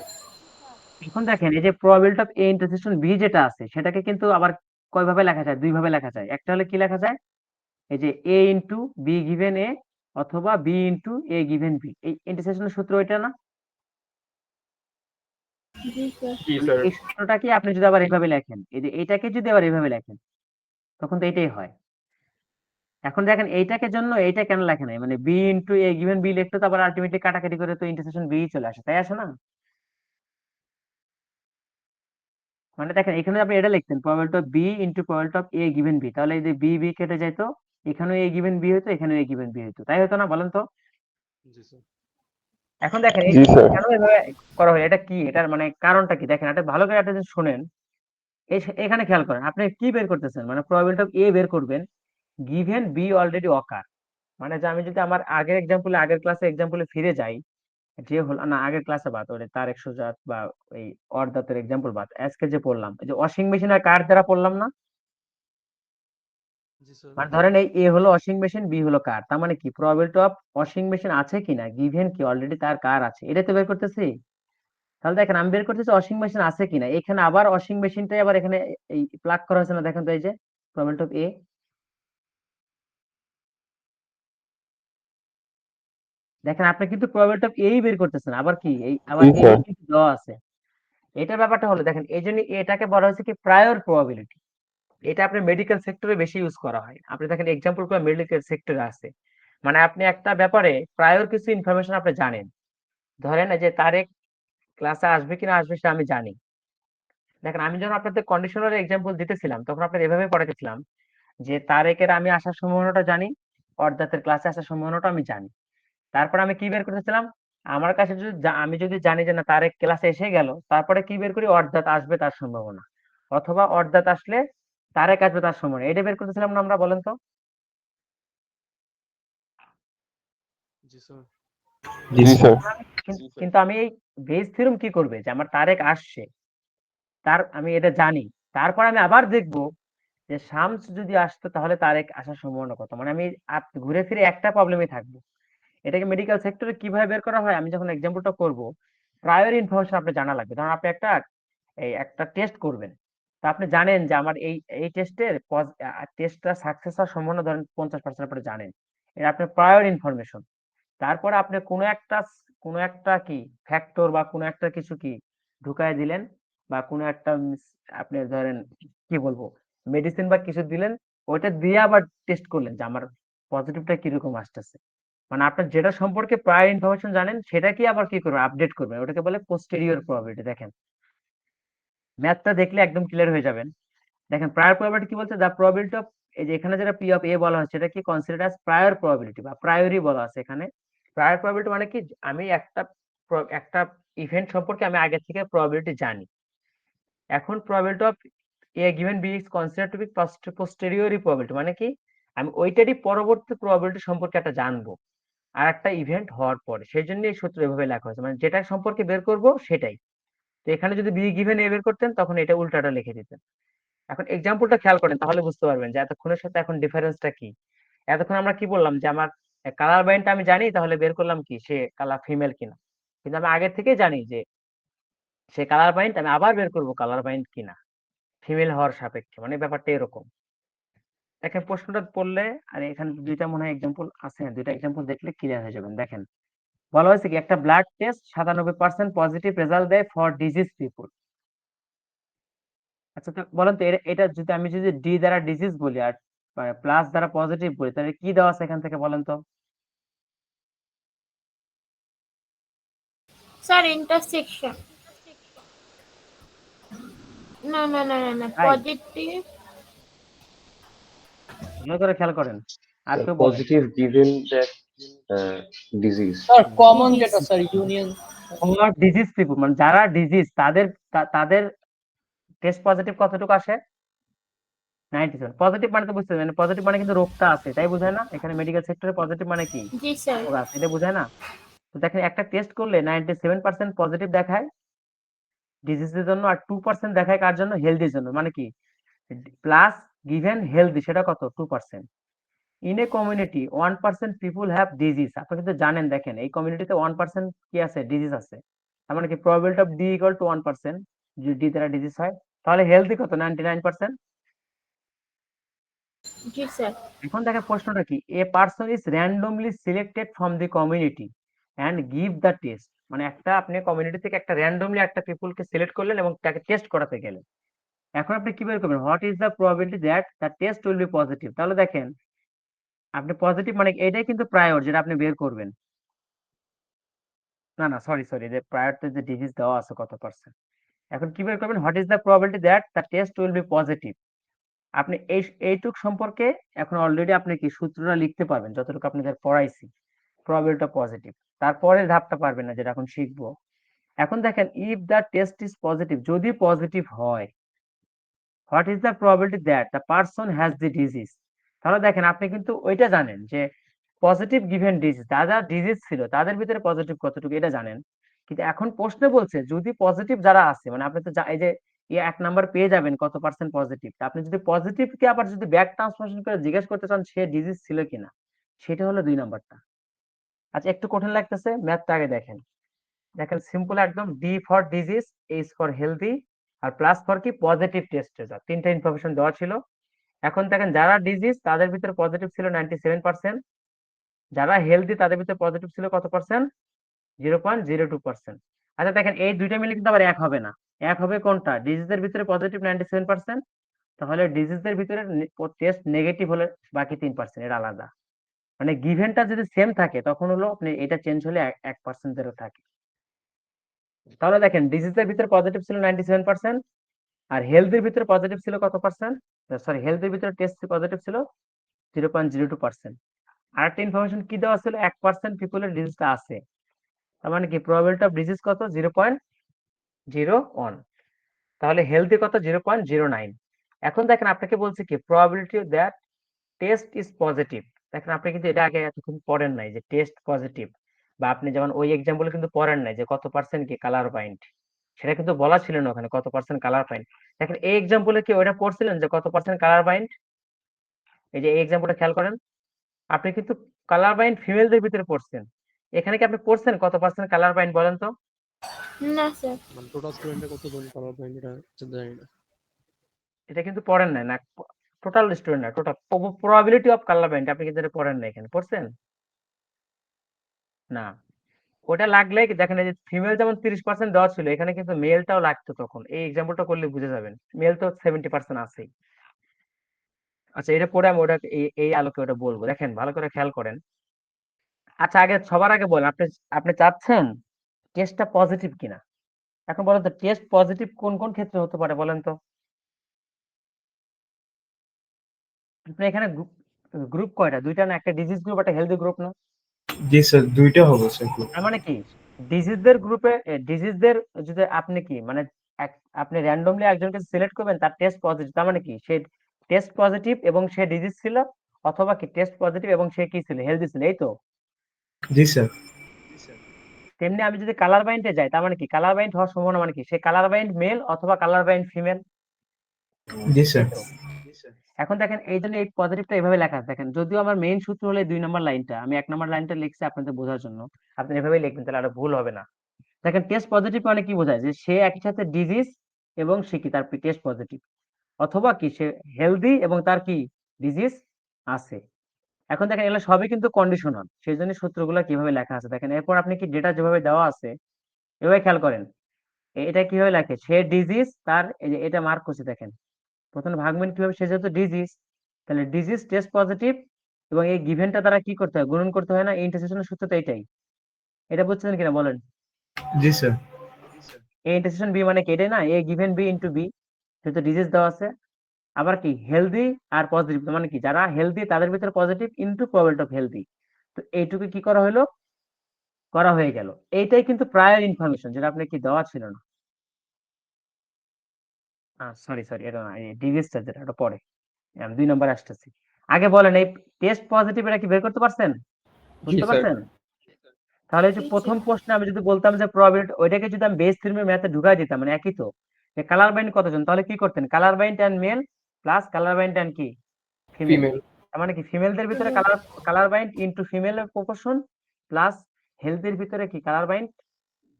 Speaker 1: এখন দেখেন এই যে probability of A intersection B যেটা আছে সেটাকে কিন্তু আবার কয় ভাবে লেখা যায়? দুই ভাবে লেখা যায়। একটা হলে কি লেখা যায় এই যে এ ইন্টু বি গিভেন এ অথবা B into A given B, এই ইন্টারসেকশনের সূত্র এটা না?
Speaker 2: জি স্যার।
Speaker 5: জি
Speaker 1: মানে
Speaker 5: স্যার।
Speaker 1: এই সূত্রটাকে আপনি যদি আবার এইভাবে লেখেন এই যে এটাকে যদি আবার এইভাবে লেখেন তখন তো এটাই হয়। এখন দেখেন এইটাকে জন্য এইটা কেন লেখে নাই, মানে B into A given B লিখতে তো আবার আলটিমেটলি কাটাকাটি করে তো ইন্টারসেকশন বি চলে আসে, তাই আসে না? মানে দেখেন এখানে আপনি এটা লিখতেন probability of B into probability of A given B, তাহলে এই যে বি বি কেটে যাইতো, এখানেও এ গিভেন বি হতো এখানেও এ গিভেন বি হতো, তাই হতো না? বলেন তো? এখন দেখেন এই
Speaker 6: জি স্যার।
Speaker 1: কেন এভাবে করা হয়, এটা কি, এটার মানে কারণটা কি? দেখেন এটা ভালো করে একটা জিনিস শুনেন। এখানে খেয়াল করেন আপনি কি বের করতেছেন, মানে প্রবাবিলিটি অফ এ বের করবেন গিভেন বি অলরেডি অকার। মানে যে আমি যদি আমার আগের ক্লাসে এক্সাম্পলে ফিরে যাই, যে হলো না আগের ক্লাসে বাদ ওরে তার 100 জাত বা এই অর দাঁতের এক্সাম্পল বাদ আজকে যে পড়লাম এই যে ওয়াশিং মেশিন আর কার দ্বারা পড়লাম না, মানে ধরেন এই এ হলো ওয়াশিং মেশিন বি হলো কার, তার মানে কি প্রবাবিলিটি অফ ওয়াশিং মেশিন আছে কিনা গিভেন কি অলরেডি তার কার আছে, এটা তো বের করতেছি। তাহলে দেখেন আমি বের করতেছি ওয়াশিং মেশিন আছে কিনা, এখানে আবার ওয়াশিং মেশিনটাই আবার এখানে এই প্লাগ করা হয়েছে না? দেখেন তো এই যে প্রবাবিলিটি অফ এ,
Speaker 8: দেখেন আপনি কিন্তু প্রবাবিলিটি অফ এই বের করতেছেন, আবার কি এই আবার
Speaker 6: জি
Speaker 8: এই
Speaker 6: স্যার।
Speaker 8: কিন্তু দেওয়া আছে। এটা ব্যাপারটা হলো দেখেন, এই জন্য এটাকে বলা হয়েছে কি প্রায়র প্রবাবিলিটি। এটা আপনি মেডিকেল সেক্টরে বেশি ইউজ করা হয়। আপনি দেখেন এক্সাম্পল করে মেডিকেল সেক্টরে আছে, মানে আপনি একটা ব্যাপারে প্রায়র কিছু ইনফরমেশন আপনি জানেন। ধরেন এই যে তারেক ক্লাসে আসবে কিনা আসবে সে আমি জানি। দেখেন আমি যখন আপনাদের কন্ডিশনাল এক্সাম্পল দিতেছিলাম তখন আপনাদের এভাবে পড়াতেছিলাম যে তারেকের আমি আসার সম্ভাবনাটা জানি, অর্ধাতের ক্লাসে আসার সম্ভাবনাটা আমি জানি। তারপর আমি কি বের করতেছিলাম, আমার কাছে যদি আমি যদি জানি যে না তারেক ক্লাসে এসে গেল, তারপরে কি বের করি, অর্ধাৎ আসবে তার সম্ভাবনা, অথবা অর্ধাৎ আসলে তারেক আসবে তার সম্ভাবনা, এটা বের করতেছিলাম না আমরা, বলেন তো?
Speaker 6: জি স্যার।
Speaker 8: কিন্তু আমি এই বেস থিওরেম কি করবে যে আমার তারেক আসছে, তার আমি এটা জানি, তারপর আমি আবার দেখবো যে শামস যদি আসতো তাহলে তারেক আসার সম্ভাবনা কত, মানে আমি ঘুরে ফিরে একটা প্রবলেমে থাকবো। এটাকে মেডিকেল সেক্টরে কিভাবে বের করা হয়, আমি যখন এক্সাম্পলটা করব, প্রায়র ইনফরমেশন আপনি জানা লাগবে। ধরুন আপনি একটা টেস্ট করবেন, তা আপনি জানেন যে আমার এই টেস্টটা সাকসেস হওয়ার সম্ভাবনা ধরেন 50% আপনি জানেন, এটা আপনার প্রায়র ইনফরমেশন। তারপরে আপনি কোনো একটা কি ফ্যাক্টর বা কোনো একটা কিছু কি ঢুকায় দিলেন, বা কোনো একটা আপনি ধরেন কি বলবো মেডিসিন বা কিছু দিলেন, ওইটা দিয়ে আবার টেস্ট করলেন যে আমার পজিটিভটা কিরকম আসতেছে। মানে আপনার যেটা সম্পর্কে প্রায় ইনফরমেশন জানেন সেটা কি আবার কি করবেন, আপডেট করবেন, ওটাকে বলে পোস্টেরিয়র প্রবাবিলিটি। দেখেন ম্যাথটা দেখলে একদম ক্লিয়ার হয়ে যাবেন। দেখেন প্রায়র প্রবাবিলিটি কি বলছে, দ্য প্রবাবিলিটি অফ, এই যে এখানে যেটা পি অফ এ বলা হচ্ছে এটা কি কনসিডার অ্যাজ প্রায়র প্রবাবিলিটি বা প্রায়োরি বলা আছে এখানে। প্রায়র প্রবাবিলিটি মানে কি, আমি একটা ইভেন্ট সম্পর্কে আমি আগে থেকে প্রবাবিলিটি জানি। এখন probability of A given B is consider to be posteriori probability, মানে কি আমি ওইটারই পরবর্তী প্রবাবিলিটি সম্পর্কে একটা জানবো আর একটা ইভেন্ট হওয়ার পরে, সেই জন্য এই সূত্র এভাবে লেখা হয়েছে, মানে যেটা সম্পর্কে বের করব সেটাই। তো এখানে যদি বি গিভেন এ বের করতেন তখন এটা উল্টাটা লিখে দিতেন। এখন এক্সাম্পলটা খেয়াল করেন তাহলে বুঝতে পারবেন যে এতক্ষণের সাথে এখন ডিফারেন্সটা কি। এতক্ষণ আমরা কি বললাম যে আমার কালার বাইনটা আমি জানি, তাহলে বের করলাম কি সে কালার ফিমেল কিনা, কিন্তু আমি আগে থেকে জানি যে সে কালার বাইন্ড, আমি আবার বের করবো কালার বাইন্ড কিনা ফিমেল হওয়ার সাপেক্ষে, মানে ব্যাপারটা এরকম। দেখেন প্রশ্নটা পড়লে, আর এখানে দুইটা মনে হয় এক্সাম্পল আছে, দুইটা এক্সাম্পল দেখলে ক্লিয়ার হয়ে যাবেন। দেখেন বলা হয়েছে কি একটা ব্লাড টেস্ট 97% পজিটিভ রেজাল্ট দেয় ফর ডিজিজ পিপল। আচ্ছা তো বলেন তো এটা যদি আমি যদি ডি দ্বারা ডিজিজ বলি আর প্লাস দ্বারা পজিটিভ বলি, তাহলে কি দেওয়া আছে এখান থেকে বলেন তো?
Speaker 2: স্যার ইন্টারসেকশন, না
Speaker 8: তাই
Speaker 2: পজিটিভ।
Speaker 8: ভালো করে খেয়াল করেন, আর কেউ বলেন।
Speaker 7: Positive given that disease.
Speaker 9: Sir common যেটা sir union
Speaker 8: for disease people মানে যারা ডিজিজ তাদের টেস্ট পজিটিভ কতটুকু আসে, 97। পজিটিভ মানে তো বুঝতে পারছেন, পজিটিভ মানে কিন্তু রোগটা আছে, তাই বোঝায় না? এখানে মেডিকেল সেক্টরে পজিটিভ মানে কি,
Speaker 2: জি স্যার।
Speaker 8: রোগ আছে, এটা বোঝায় না? তো দেখেন একটা টেস্ট করলে 97% পজিটিভ দেখায় ডিজিজের জন্য, আর 2% দেখায় কার জন্য, হেলদির জন্য, মানে কি প্লাস গিভেন হেলদি সেটা কত, 2%। In a community 1% people have disease, আপনি কিন্তু জানেন, দেখেন এই কমিউনিটিতে 1% কি আছে, ডিজিজ আছে, তার মানে কি probability of D equal to 1%, যদি ডি দ্বারা ডিজিজ হয়, তাহলে হেলদি কত, 99%।
Speaker 2: জি স্যার।
Speaker 8: এখন দেখেন প্রশ্নটা কি, a person is randomly selected from the community and give the test, মানে একটা আপনি কমিউনিটি থেকে একটা র্যান্ডমলি একটা পিপলকে সিলেক্ট করলেন এবং তাকে টেস্ট করাতে গেলেন। এখন আপনি কি বের করবেন, what is the probability that the test will be positive. তাহলে দেখেন আপনি পজিটিভ মানে এটাই কিন্তু প্রায়র যেটা আপনি বের করবেন, না সরি যে প্রায়রতে যে ডিজিজ দেওয়া আছে কত পার্সেন্ট। এখন কি বের করবেন, what is the probability that the test will be positive. আপনি এইটুক সম্পর্কে এখন অলরেডি আপনি কি সূত্রটা লিখতে পারবেন যতটুকু আপনাদের পড়াইছি, প্রবাবিলিটি পজিটিভ। তারপরের ধাপটা পারবেন না যেটা এখন শিখবো। এখন দেখেন if the test is positive, যদি পজিটিভ হয়, what is the probability that the person has the disease. তাহলে দেখেন আপনি কিন্তু ওইটা জানেন যে পজিটিভ গিভেন ডিজিজ, যারা ডিজিজ ছিল তাদের ভিতরে পজিটিভ কতটুকু এটা জানেন, কিন্তু এখন প্রশ্ন বলছে যদি পজিটিভ যারা আছে, মানে আপনি তো এই যে 1 নাম্বার পেয়ে যাবেন কত পার্সেন্ট পজিটিভ, আপনি যদি পজিটিভকে আবার যদি ব্যাক ট্রান্সফরমেশন করে জিজ্ঞেস করতে চান সে ডিজিজ ছিল কিনা, সেটা হলো 2 নাম্বারটা। আচ্ছা একটু কঠিন লাগতেছে, ম্যাথটা আগে দেখেন। দেখেন সিম্পল একদম, D for disease, H for healthy, আর প্লাস ফর কি পজিটিভ টেস্ট রেজাল্ট, 3টা ইনফরমেশন দেওয়া ছিল। এখন দেখেন যারা ডিজিজ তাদের ভিতরে পজিটিভ ছিল 97%, যারা হেলদি তাদের ভিতরে পজিটিভ ছিল কত পার্সেন্ট? 0.02%। আচ্ছা দেখেন এই দুইটা মিলে কিন্তু আবার এক হবে না। এক হবে কোনটা? ডিজিজের ভিতরে পজিটিভ 97%, তাহলে ডিজিজের ভিতরে টেস্ট নেগেটিভ হলে বাকি 3%, এটা আলাদা। মানে গিভেনটা যদি সেম থাকে তখন হলো আপনি এটা চেঞ্জ হলে 1% থাকে। তাহলে দেখেন ডিজিজের ভিতরে পজিটিভ ছিল 97%, আর হেলথের ভিতরে পজিটিভ ছিল কত পার্সেন্ট? সরি, হেলথের ভিতরে টেস্ট পজিটিভ ছিল 0.02%। আরেকটা ইনফরমেশন কি দেওয়া ছিল? 1% পিপলের ডিজিজটা আছে, তার মানে কি প্রবাবিলিটি অফ ডিজিজ কত? 0.01। তাহলে হেলথি কত? 0.09। এখন দেখেন আপনাকে বলছে কি probability that test is positive. দেখেন আপনি কিন্তু এটা আগে এতক্ষণ পড়েন নাই যে টেস্ট পজিটিভ, বা আপনি যেমন ওই এক্সাম্পল কিন্তু পড়েন নাই যে কত পার্সেন্ট কি কালার বাইন্ড, সেটা কিন্তু বলা ছিল না ওখানে কত পার্সেন্ট কালার বাইন্ড। দেখেন এই এক্সাম্পলে কি ওইটা পড়ছিলেন যে কত পার্সেন্ট কালার বাইন্ড? এই যে এই এক্সাম্পলটা খেয়াল করেন, আপনি কিন্তু কালার বাইন্ড ফিমেলদের ভিতরে পড়ছেন। এখানে কি আপনি পড়ছেন কত পার্সেন্ট কালার বাইন্ড বলেন তো?
Speaker 2: না স্যার।
Speaker 3: মানে টোটাল স্টুডেন্টের কতজন কালার ব্লাইন্ড এটা জানি না।
Speaker 8: এটা কিন্তু পড়েন নাই না, টোটাল স্টুডেন্ট না, total probability of colour bind আপনি কিন্তু এটা পড়েন না, এখানে পড়ছেন না। ওটা লাগলে কি দেখেন এই যে ফিমেল যেমন 30% দেওয়া ছিল, এখানে কিন্তু মেলটাও লাগতো তখন। এই এক্সাম্পলটা করলে বুঝে যাবেন, মেল তো 70% আছেই। আচ্ছা এটা পরে আমি ওটা এই আলোকে ওটা বলবো, দেখেন ভালো করে খেয়াল করেন। আচ্ছা আগে সবার আগে বলেন আপনি আপনি চাচ্ছেন টেস্টটা পজিটিভ কিনা। এখন বলেন তো টেস্ট পজিটিভ কোন কোন ক্ষেত্রে হতে পারে বলেন তো? আপনি এখানে গ্রুপ কয়টা? দুইটা না? একটা ডিজিজ গ্রুপ একটা হেলদি গ্রুপ না?
Speaker 10: জি স্যার, দুইটা হবে স্যার।
Speaker 8: তার মানে কি ডিজিজদের গ্রুপে ডিজিজদের যদি আপনি কি মানে আপনি র্যান্ডমলি একজনকে সিলেক্ট করবেন তার টেস্ট পজিটিভ, তার মানে কি সে টেস্ট পজিটিভ এবং সে ডিজিজ ছিল, অথবা কি টেস্ট পজিটিভ এবং সে কি ছিল? হেলদি ছিল, এই তো?
Speaker 10: জি স্যার।
Speaker 8: তেমনি আমি যদি কালার বাইন্ডে যাই, তার মানে কি কালার বাইন্ড হওয়ার সম্ভাবনা মানে কি সে কালার বাইন্ড মেল অথবা কালার বাইন্ড ফিমেল,
Speaker 10: জি স্যার।
Speaker 8: এই তো? এখন দেখেন এই জন্য এই পজিটিভটা এইভাবে লেখা আছে। দেখেন যদিও আমার মেইন সূত্র হলে 2 নম্বর লাইনটা, আমি 1 নম্বর লাইনটা লিখছি আপনাদের বোঝার জন্য, আপনি এভাবেই লিখবেন তাহলে আর ভুল হবে না। দেখেন টেস্ট পজিটিভ মানে কি বোঝায়? যে সে একই সাথে ডিজিজ এবং সে কি তার টেস্ট পজিটিভ, অথবা কি সে হেলদি এবং তার কি ডিজিজ আছে। এখন দেখেন এগুলো সবই কিন্তু কন্ডিশনাল, সেই জন্য সূত্রগুলো কিভাবে লেখা আছে দেখেন। এরপর আপনি কি ডেটা যেভাবে দেওয়া আছে এভাবে খেয়াল করেন, এটা কিভাবে লেখে? সে ডিজিজ, তার এই যে এটা মার্ক করছে দেখেন, প্রথমে ভাগবেন কিভাবে? সে যেহেতু ডিজিজ, তাহলে ডিজিজ টেস্ট পজিটিভ, এবং এই গিভেনটা দ্বারা কি করতে হয়? গুণন করতে হয় না? ইন্টারসেকশনের সূত্র তো এটাই, এটা বুঝছেন কিনা বলেন?
Speaker 10: জি স্যার।
Speaker 8: এ ইন্টারসেকশন বি মানে কি? এটাই না, এ গিভেন বি ইন্টু বি, যেহেতু ডিজিজ দেওয়া আছে। আবার কি হেলদি আর পজিটিভ, মানে কি যারা হেলদি তাদের ভিতরে positive into probability of healthy. তো এইটুকু কি করা হলো? করা হয়ে গেল। এইটাই কিন্তু প্রায়র ইনফরমেশন, যেটা আপনার কি দেওয়া ছিল না। সরি সরি, এটা না, এই ডিজিজটা যেটা এটা পরে, আমি 2 নম্বরে আসতেছি। আগে বলেন এই টেস্ট পজিটিভ এটা কি বের করতে পারছেন? বুঝতে
Speaker 5: স্যার।
Speaker 8: পারছেন? তাহলে এই যে প্রথম প্রশ্নে আমি যদি বলতাম যে প্রবাবিলিটি, ওইটাকে যদি আমি বেস থিওরির ম্যাথে ঢুকাই দিতাম, মানে একই তো, যে কালার বাইন্ড কতজন, তাহলে কি করতেন? Colour blind and male plus colour blind and কি ফিমেল,
Speaker 5: ফিমেল।
Speaker 8: তার মানে কি ফিমেলদের ভিতরে কালার বাইন্ড ইনটু ফিমেলের প্রপোর্শন প্লাস হেলথের ভিতরে কি কালার বাইন্ড।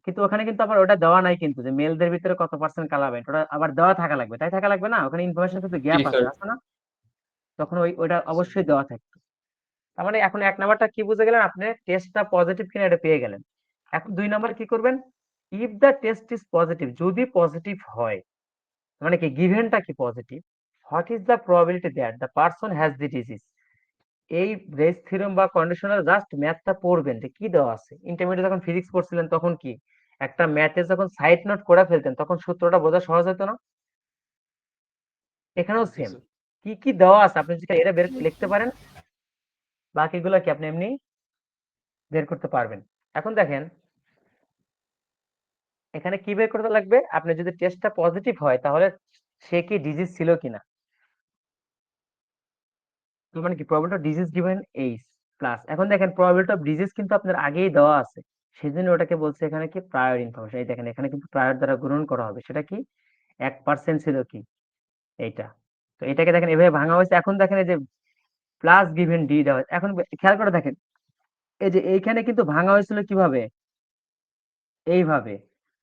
Speaker 8: কিন্তু ওখানে কিন্তু আবার ওটা দেওয়া নাই কিন্তু, যে মেলদের ভিতরে কত পার্সেন্ট কালার বাইন্ড, ওটা আবার দেওয়া থাকা লাগবে, তাই থাকা লাগবে না? ওখানে ইনফরমেশন কিন্তু
Speaker 5: জি
Speaker 8: গ্যাপ আছে,
Speaker 5: স্যার।
Speaker 8: আছে না? তখন ওইটা অবশ্যই দেওয়া থাকবে। তার মানে এখন 1 নাম্বারটা কি বুঝে গেলেন? আপনি টেস্টটা পজিটিভ কিনা এটা পেয়ে গেলেন। এখন 2 নাম্বার কি করবেন? If the test is positive, যদি পজিটিভ হয়, মানে কি গিভেনটা কি positive, what is the probability that the person has the disease. এই রেস থিওরেম বা কন্ডিশনাল জাস্ট ম্যাথটা পড়বেন যে কি দেওয়া আছে। ইন্টারমিডিয়েট যখন ফিজিক্স পড়ছিলেন তখন কি একটা ম্যাথে যখন সাইড নোট করে ফেলতেন তখন সূত্রটা বোঝা সহজ হতো না? এখানেও সেম, কি কি দেওয়া আছে আপনি যদি এটা বের লিখতে পারেন, বাকিগুলো কি আপনি এমনি বের করতে পারবেন। এখন দেখেন এখানে কি বের করতে লাগবে? আপনি যদি টেস্টটা পজিটিভ হয় তাহলে সে কি ডিজিজ ছিল কিনা, তার মানে কি probability of disease given H plus. এখন দেখেন প্রবাবিলিটি অফ ডিজিজ কিন্তু আপনার আগেই দেওয়া আছে, সেজন্য ওটাকে বলছে এখানে কি প্রায়র ইনফরমেশন। এই দেখেন এখানে কিন্তু প্রায়র দ্বারা গ্রহণ করা হবে, সেটা কি 1% ছিল কি এইটা। তো এটাকে দেখেন এভাবে ভাঙা হয়েছে। এখন দেখেন এই যে প্লাস গিভেন ডি দেওয়া হয়েছে। এখন খেয়াল করে দেখেন এই যে এইখানে কিন্তু ভাঙা হয়েছিল কিভাবে? এইভাবে।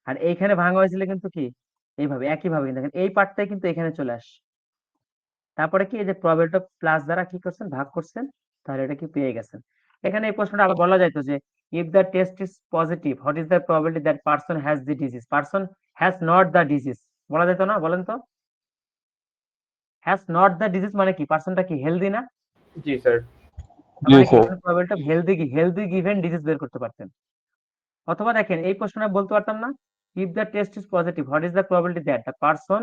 Speaker 8: আর এইখানে ভাঙা হয়েছিল কিন্তু কি এইভাবে, একইভাবে। কিন্তু দেখেন এই পার্টটাই কিন্তু এখানে চলে আসে। তারপরে কি এই যে প্রবাবিলিটি অফ প্লাস দ্বারা কি করছেন? ভাগ করছেন, তাহলে এটা কি পেয়ে গেছেন। এখানে এই প্রশ্নটা আবার বলা যাইতো যে if the test is positive what is the probability that person has the disease, person has not the disease বলা যেত না? বলেন তো, হ্যাজ নট দ্য ডিজিজ মানে কি? পারসনটা কি হেলদি না?
Speaker 5: জি স্যার।
Speaker 6: জি
Speaker 8: মানে কি
Speaker 6: স্যার।
Speaker 8: এখানে probability of healthy given disease বের করতে পারতেন। অথবা দেখেন এই প্রশ্নটা বলতে পারতাম না, if the test is positive what is the probability that the person,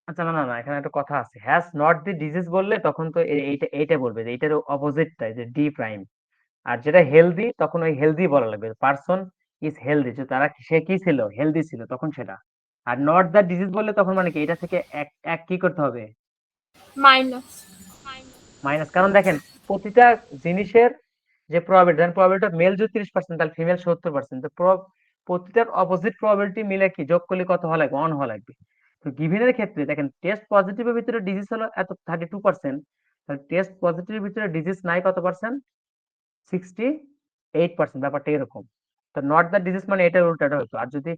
Speaker 8: আচ্ছা না না না, এখানে একটা কথা আছে, হ্যাজ নট দি ডিজিজ বললে তখন তো এইটা এইটা বলবে যে এইটার অপোজিটটা যে ডি প্রাইম, আর যেটা হেলদি তখন ওই হেলদি বলা লাগবে, পারসন ইজ হেলদি, যে তারা সে কি ছিল, হেলদি ছিল, তখন সেটা। আর নট দ্য ডিজিজ বললে তখন মানে কি এটা থেকে এক এক কি করতে হবে,
Speaker 2: মাইনাস।
Speaker 8: মাইনাস। কারণ দেখেন প্রতিটা জিনিসের যে প্রবাবিলিটি, ধরেন প্রবাবিলিটি অফ মেল যদি 30% তাহলে ফিমেল 70%, তো প্রতিটার অপোজিট প্রবাবিলিটি মিলে কি যোগ করলে কত হওয়া লাগবে, 1 হওয়া লাগবে। তো গিভেনের ক্ষেত্রে দেখেন টেস্ট পজিটিভের ভিতরে ডিজিজ হলো এত 32%, তাহলে টেস্ট পজিটিভের ভিতরে ডিজিজ নাই কত পার্সেন্ট, 68%। ব্যাপারটা এরকম। তো নট দ্য ডিজিজ মানে এটার উল্টাটা হতো। আর যদি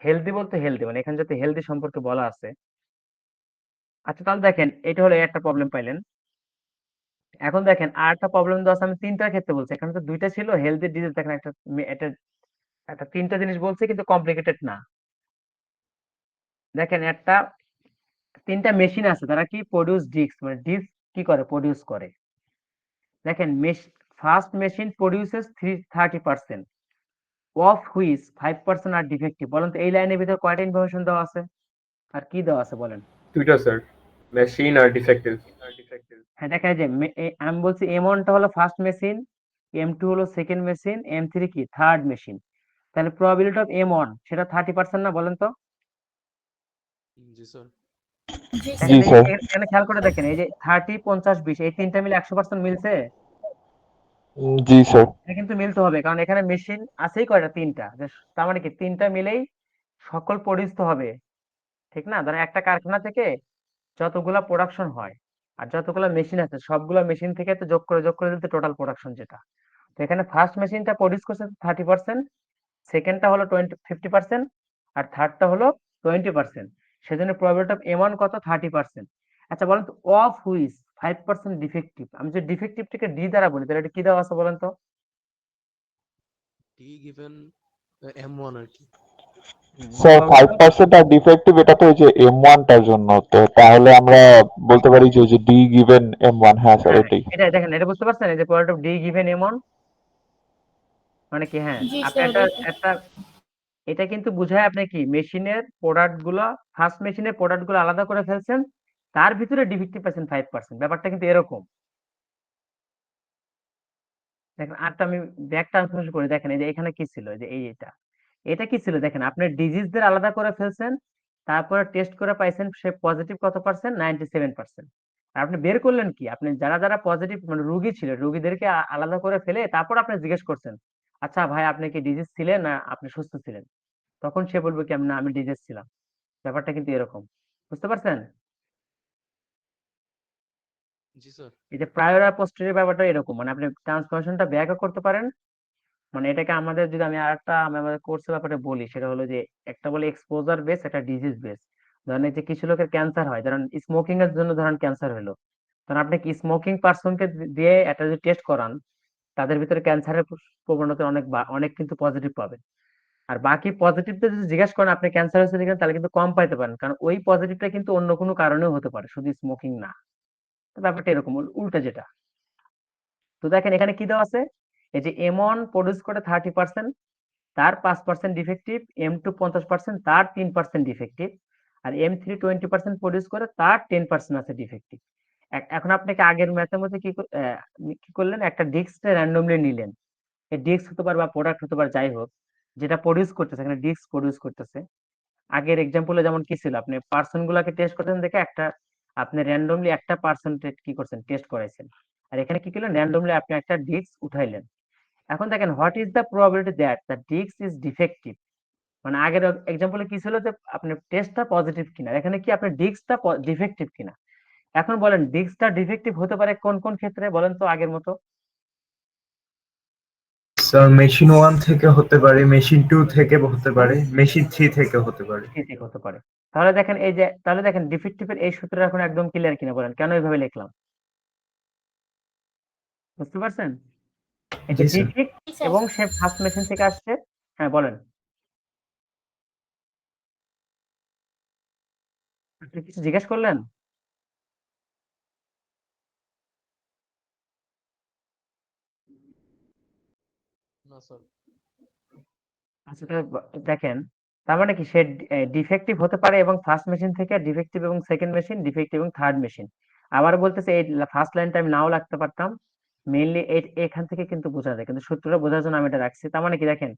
Speaker 8: হেলদি বলতে হেলদি, মানে এখানে যদি হেলদি সম্পর্কে বলা আছে। আচ্ছা তাহলে দেখেন এটা হলো একটা প্রবলেম পাইলেন। এখন দেখেন আর একটা প্রবলেম দেওয়া আছে, আমি তিনটার ক্ষেত্রে বলছি, এখানে তো দুইটা ছিল হেলদি ডিজিজ, দেখেন একটা এটা একটা তিনটা জিনিস বলছে কিন্তু কমপ্লিকেটেড না। দেখেন একটা তিনটা মেশিন আছে, তারা কি প্রডিউস ডিস্ক, মানে ডিস্ক কি করে, প্রডিউস করে। দেখেন first machine produces 30%, of which 5% are defective. বলেন তো এই লাইনের ভিতরে কয়টা ইনফরমেশন দেওয়া আছে আর কি দেওয়া আছে বলেন?
Speaker 5: দুইটা স্যার, মেশিন আর ডিফেক্টিভ।
Speaker 8: হ্যাঁ দেখেন এই যে আমি বলছি M1 টা হলো ফার্স্ট মেশিন, M2 হলো সেকেন্ড মেশিন, M3 কি থার্ড মেশিন। তাহলে প্রবাবিলিটি অফ M1 সেটা 30% না? বলেন তো।
Speaker 2: জি
Speaker 6: জি
Speaker 8: দেখেন
Speaker 6: স্যার।
Speaker 8: এখানে খেয়াল করে দেখেন, এই যে 30 50 20 এই তিনটা মিলে 100% মিলছে।
Speaker 6: জি স্যার।
Speaker 8: এটা কিন্তু মিলতে হবে, কারণ এখানে মেশিন আছেই কয়টা, তিনটা। তার মানে কি তিনটা মিলেই সকল প্রডিউস তো হবে, ঠিক না? ধরেন একটা কারখানা থেকে যতগুলা প্রোডাকশন হয় আর যতগুলা মেশিন আছে সবগুলা মেশিন থেকে তো যোগ করে দিতে টোটাল প্রোডাকশন যেটা। তো এখানে ফার্স্ট মেশিনটা প্রডিউস করছে 30%, সেকেন্ডটা হলো 50%, আর থার্ডটা হলো 20%। সেজন্য প্রবাবিলিটি অফ M1 কত, 30%। আচ্ছা বলেন তো অফ হুইচ 5% ডিফেক্টিভ। আমি যদি ডিফেক্টিভটাকে ডি দ্বারা বলি তাহলে এটা কি দেওয়া আছে বলেন তো?
Speaker 6: স্যার 5% আর ডিফেক্টিভ এটা তো ওই যে M1 টার জন্য, তো তাহলে আমরা বলতে পারি যে ওই যে ডি গিভেন M1। হ্যাঁ স্যার
Speaker 8: হ্যাঁ
Speaker 6: এটাই।
Speaker 8: এটা দেখেন, এটা বুঝতে পারছেন, এই যে probability of D given M1 মানে কি? হ্যাঁ
Speaker 2: জি
Speaker 8: আপনি
Speaker 2: স্যার।
Speaker 8: একটা একটা এটা কিন্তু বুঝায় আপনি কি মেশিনের প্রোডাক্ট গুলা, ফার্স্ট মেশিনের প্রোডাক্ট গুলো আলাদা করে ফেলছেন, তার ভিতরে ডিফেক্টিভ পাচ্ছেন 5%। ব্যাপারটা কিন্তু এরকম। দেখেন আরটা আমি ব্যাক ট্রান্সফরমেশন করে দেখেন, এই যে এখানে কি ছিল, এই যে এটা এটা কি ছিল, দেখেন আপনি ডিজিজদের আলাদা করে ফেলছেন, তারপরে টেস্ট করে পাইছেন সে পজিটিভ কত পার্সেন্ট, 97%। আর আপনি বের করলেন কি, আপনি যারা যারা পজিটিভ মানে রোগী ছিল রোগীদেরকে আলাদা করে ফেলে তারপর আপনি জিজ্ঞেস করছেন, আচ্ছা ভাই আপনি কি ডিজিজ ছিলেন না আপনি সুস্থ ছিলেন? তখন সে বলবে কি না আমি ডিজিজ ছিলাম। ব্যাপারটা কিন্তু এরকম, বুঝতে পারছেন? এই যে প্রায়র আর পোস্টেরিয়র ব্যাপারটা এরকম, মানে আপনি ট্রান্সফরমেশনটা ব্যাকও করতে পারেন। মানে এটাকে আমাদের যদি আমি আরেকটা আমি আমাদের কোর্সের ব্যাপারে বলি, সেটা হলো যে একটা বলে এক্সপোজার বেস, একটা ডিজিজ বেস। ধরেন এই যে কিছু লোকের ক্যান্সার হয়, ধরেন স্মোকিং এর জন্য ধরেন ক্যান্সার হলো, তখন আপনি কি স্মোকিং পার্সনকে দিয়ে একটা যদি টেস্ট করান, তাদের ভিতরে ক্যান্সারের প্রবণতা অনেক কিন্তু পজিটিভ পাবেন। আর বাকি পজিটিভটা যদি জিজ্ঞেস করেন আপনি ক্যান্সার হয়েছে কিনা, তাহলে কিন্তু কম পাইতে পারেন, কারণ ওই পজিটিভটা কিন্তু অন্য কোনো কারণেও হতে পারে, শুধু স্মোকিং না। তো ব্যাপারটা এরকম উল্টা যেটা। তো দেখেন এখানে কি দেওয়া আছে, এই যে M1 প্রডিউস করে 30%, তার 5% ডিফেক্টিভ, M2 50%, তার 3% ডিফেক্টিভ, আর M3 20% প্রডিউস করে, তার 10% আছে ডিফেক্টিভ। এখন আপনাকে আগের ম্যাথের মধ্যে কি করলেন, একটা ডিস্ক র্যান্ডমলি নিলেন। এই ডিস্ক হতে পারে বা প্রোডাক্ট হতে পারে, যাই হোক যেটা প্রডিউস করতেছে, এখানে ডিস্ক প্রডিউস করতেছে। আগের এক্সাম্পলে যেমন কি ছিল, আপনি পার্সন গুলাকে টেস্ট করতেন দেখে একটা আপনি র্যান্ডমলি একটা পার্সেন্টেজ কি করছেন, টেস্ট করাইছেন। আর এখানে কি করলেন, র্যান্ডমলি আপনি একটা ডিস্ক উঠাইলেন। এখন দেখেন what is the probability that the disc is defective. মানে আগের এক্সাম্পলে কি ছিল যে আপনি টেস্টটা পজিটিভ কিনা, এখানে কি আপনার ডিস্কটা ডিফেক্টিভ কিনা। এখন বলেন ডিস্কটা ডিফেক্টিভ হতে পারে কোন কোন ক্ষেত্রে বলেন তো আগের মতো?
Speaker 10: স্যার মেশিন 1 থেকে হতে পারে, মেশিন 2 থেকে হতে পারে, মেশিন 3 থেকে হতে পারে।
Speaker 8: ঠিক হতে পারে। তাহলে দেখেন এই যে তাহলে দেখেন ডিফেক্টিভের এই সূত্রটা এখন একদম ক্লিয়ার কিনা বলেন, কেন এইভাবে লিখলাম? বুঝতে পারছেন? এটা
Speaker 10: জি স্যার।
Speaker 8: ডিফেক্ট এবং সে ফার্স্ট মেশিন থেকে আসছে। হ্যাঁ বলেন। আপনি কিছু জিজ্ঞেস করলেন? আচ্ছা দেখেন, তার মানে কি সে ডিফেক্টিভ হতে পারে এবং ফার্স্ট মেশিন থেকে ডিফেক্টিভ এবং সেকেন্ড মেশিন, ডিফেক্টিভ এবং থার্ড মেশিন। আবার বলতেছে এই ফার্স্ট লাইনটা আমি নাও লাগতে পারতাম। মেইনলি এখান থেকে কিন্তু বোঝা যায়, কিন্তু সূত্রটা বোঝার জন্য আমি এটা রাখছি। তার মানে কি দেখেন,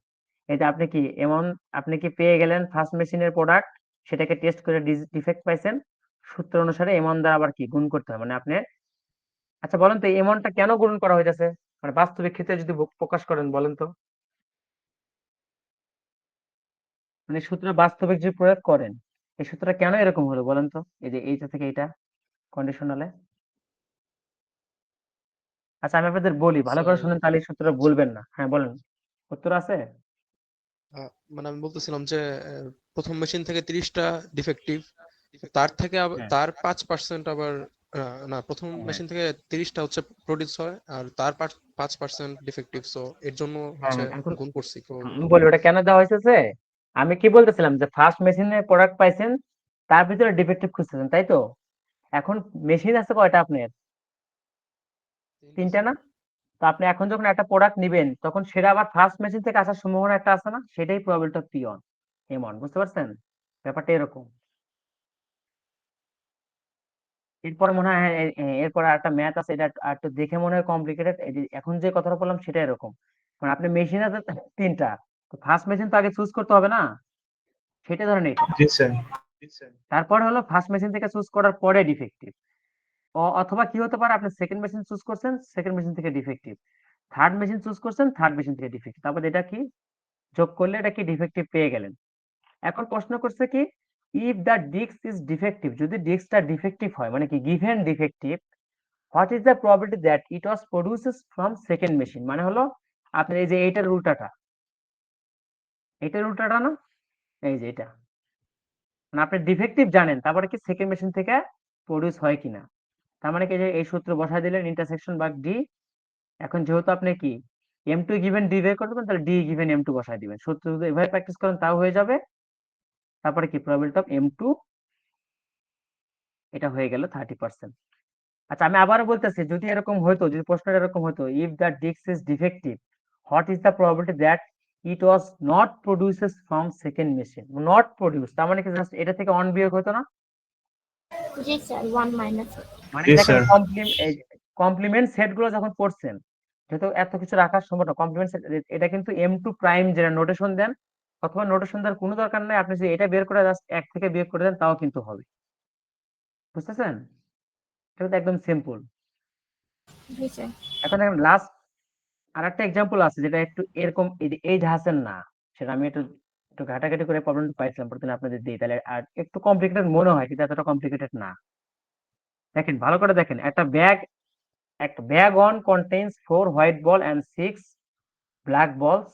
Speaker 8: এটা আপনি কি এমন আপনি কি পেয়ে গেলেন ফার্স্ট মেশিনের প্রোডাক্ট, সেটাকে টেস্ট করে ডিফেক্ট পাইছেন, সূত্র অনুসারে এমন দ্বারা আবার কি গুণ করতে হয়, মানে আপনি আচ্ছা বলেন তো এমনটা কেন গুণ করা হইতেছে, মানে বাস্তবিক ক্ষেত্রে যদি প্রকাশ করেন বলেন তো, মানে সূত্র বাস্তবিক যদি প্রয়োগ করেন এই সূত্রটা কেন এরকম হলো বলেন তো, এই যে এইটা থেকে এইটা কন্ডিশনালে। আচ্ছা আমি আপনাদের বলি ভালো করে শুনেন, তাহলে এই সূত্রটা ভুলবেন না। হ্যাঁ বলেন, উত্তর আছে?
Speaker 11: মানে আমি বলতেছিলাম যে প্রথম মেশিন থেকে 30টা ডিফেক্টিভ, তার থেকে
Speaker 8: হ্যাঁ
Speaker 11: তার 5% আবার না, প্রথম
Speaker 8: হ্যাঁ
Speaker 11: মেশিন থেকে 30টা হচ্ছে প্রডিউস হয় আর তার 5% ডিফেক্টিভ, সো এর জন্য হচ্ছে
Speaker 8: হ্যাঁ, এখন
Speaker 11: গুণ করছি
Speaker 8: আমি বলি ওটা কেন দেওয়া হয়েছে। আমি কি বলতেছিলাম যে ফার্স্ট মেশিনে প্রোডাক্ট পাইছেন, তার ভিতরে ডিফেক্টিভ খুঁজতেছেন, তাই তো? এখন মেশিন আছে কয়টা আপনার? 3টা না? তো আপনি এখন যখন একটা প্রোডাক্ট নিবেন তখন সেটা আবার ফার্স্ট মেশিন থেকে আসার সম্ভাবনা একটা আছে না, সেটাই probability of P on M on, বুঝতে পারছেন? ব্যাপারটা এরকম। এরপর মনে হয় এরপর একটা ম্যাথ আছে, এটা আর একটু দেখে মনে হয় কমপ্লিকেটেড। এখন যে কথাটা বললাম সেটা এরকম, মানে আপনি মেশিন আছে 3টা, তো ফার্স্ট মেশিন তো আগে চুজ করতে হবে না, সেটা ধরেন এটা।
Speaker 10: জি স্যার।
Speaker 8: তারপর হলো ফার্স্ট মেশিন থেকে চুজ করার পরে ডিফেক্টিভ, অথবা কি হতে পারে আপনি সেকেন্ড মেশিন চুজ করছেন, সেকেন্ড মেশিন থেকে ডিফেক্টিভ, থার্ড মেশিন চুজ করছেন, থার্ড মেশিন থেকে ডিফেক্টিভ, তারপর এটা কি যোগ করলে এটা কি ডিফেক্টিভ পেয়ে গেলেন। এখন প্রশ্ন করছে কি, if the disc is defective, যদি ডিস্কটা ডিফেক্টিভ হয় মানে কি given defective, what is the probability that it was produces from second machine, মানে হলো আপনার এই যে এইটার উল্টাটা, এইটার উল্টাটা না, এই যে এটা, মানে আপনি ডিফেক্টিভ জানেন তারপরে কি সেকেন্ড মেশিন থেকে প্রডিউস হয় কিনা। তার মানে কি যে এই সূত্র বসায় দিলেন ইন্টারসেকশন ভাগ ডি। এখন যেহেতু আপনি কি M2 গিভেন ডি বের করতে পারেন, তাহলে ডি গিভেন M2 বসায় দিবেন। সূত্র যদি এভাবে প্র্যাকটিস করেন তাও হয়ে যাবে। তারপরে কি প্রবাবিলিটি অফ M2, এটা হয়ে গেল 30%। আচ্ছা আমি আবারও বলতেছি, যদি এরকম হতো, যদি প্রশ্নটা এরকম হতো, if the disc is defective, what is the probability that it was not produces from second machine, not produce, তার মানে কি জাস্ট এটা থেকে অন বিয়োগ হতো না,
Speaker 2: জি স্যার 1 মাইনাস।
Speaker 8: মানে
Speaker 10: জি
Speaker 8: দেখেন
Speaker 10: স্যার।
Speaker 8: কমপ্লিমেন্ট সেট গুলো যখন পড়ছেন, যেহেতু এত কিছু রাখার সম্ভব না, কমপ্লিমেন্ট সেট এটা কিন্তু M2 প্রাইম যেটা নোটেশন দেন, অথবা নোটেশন দেওয়ার কোনো দরকার নাই, আপনি যদি এটা বের করে জাস্ট 1 থেকে বিয়োগ করে দেন তাও কিন্তু হবে, বুঝতেছেন? এটা তো একদম সিম্পল।
Speaker 2: জি স্যার।
Speaker 8: এখন দেখেন লাস্ট আর একটা এক্সাম্পল আছে যেটা একটু এরকম, এই জাহাজের না, সেটা আমি একটু একটু ঘাটাঘাটি করে প্রবলেম পাইছিলাম, প্রথমে আপনাদের দিই, তাহলে আর একটু কমপ্লিকেটেড মনে হয় কিন্তু এতটা কমপ্লিকেটেড না। দেখেন ভালো করে দেখেন, একটা bag on contains 4 white ball and 6 black balls,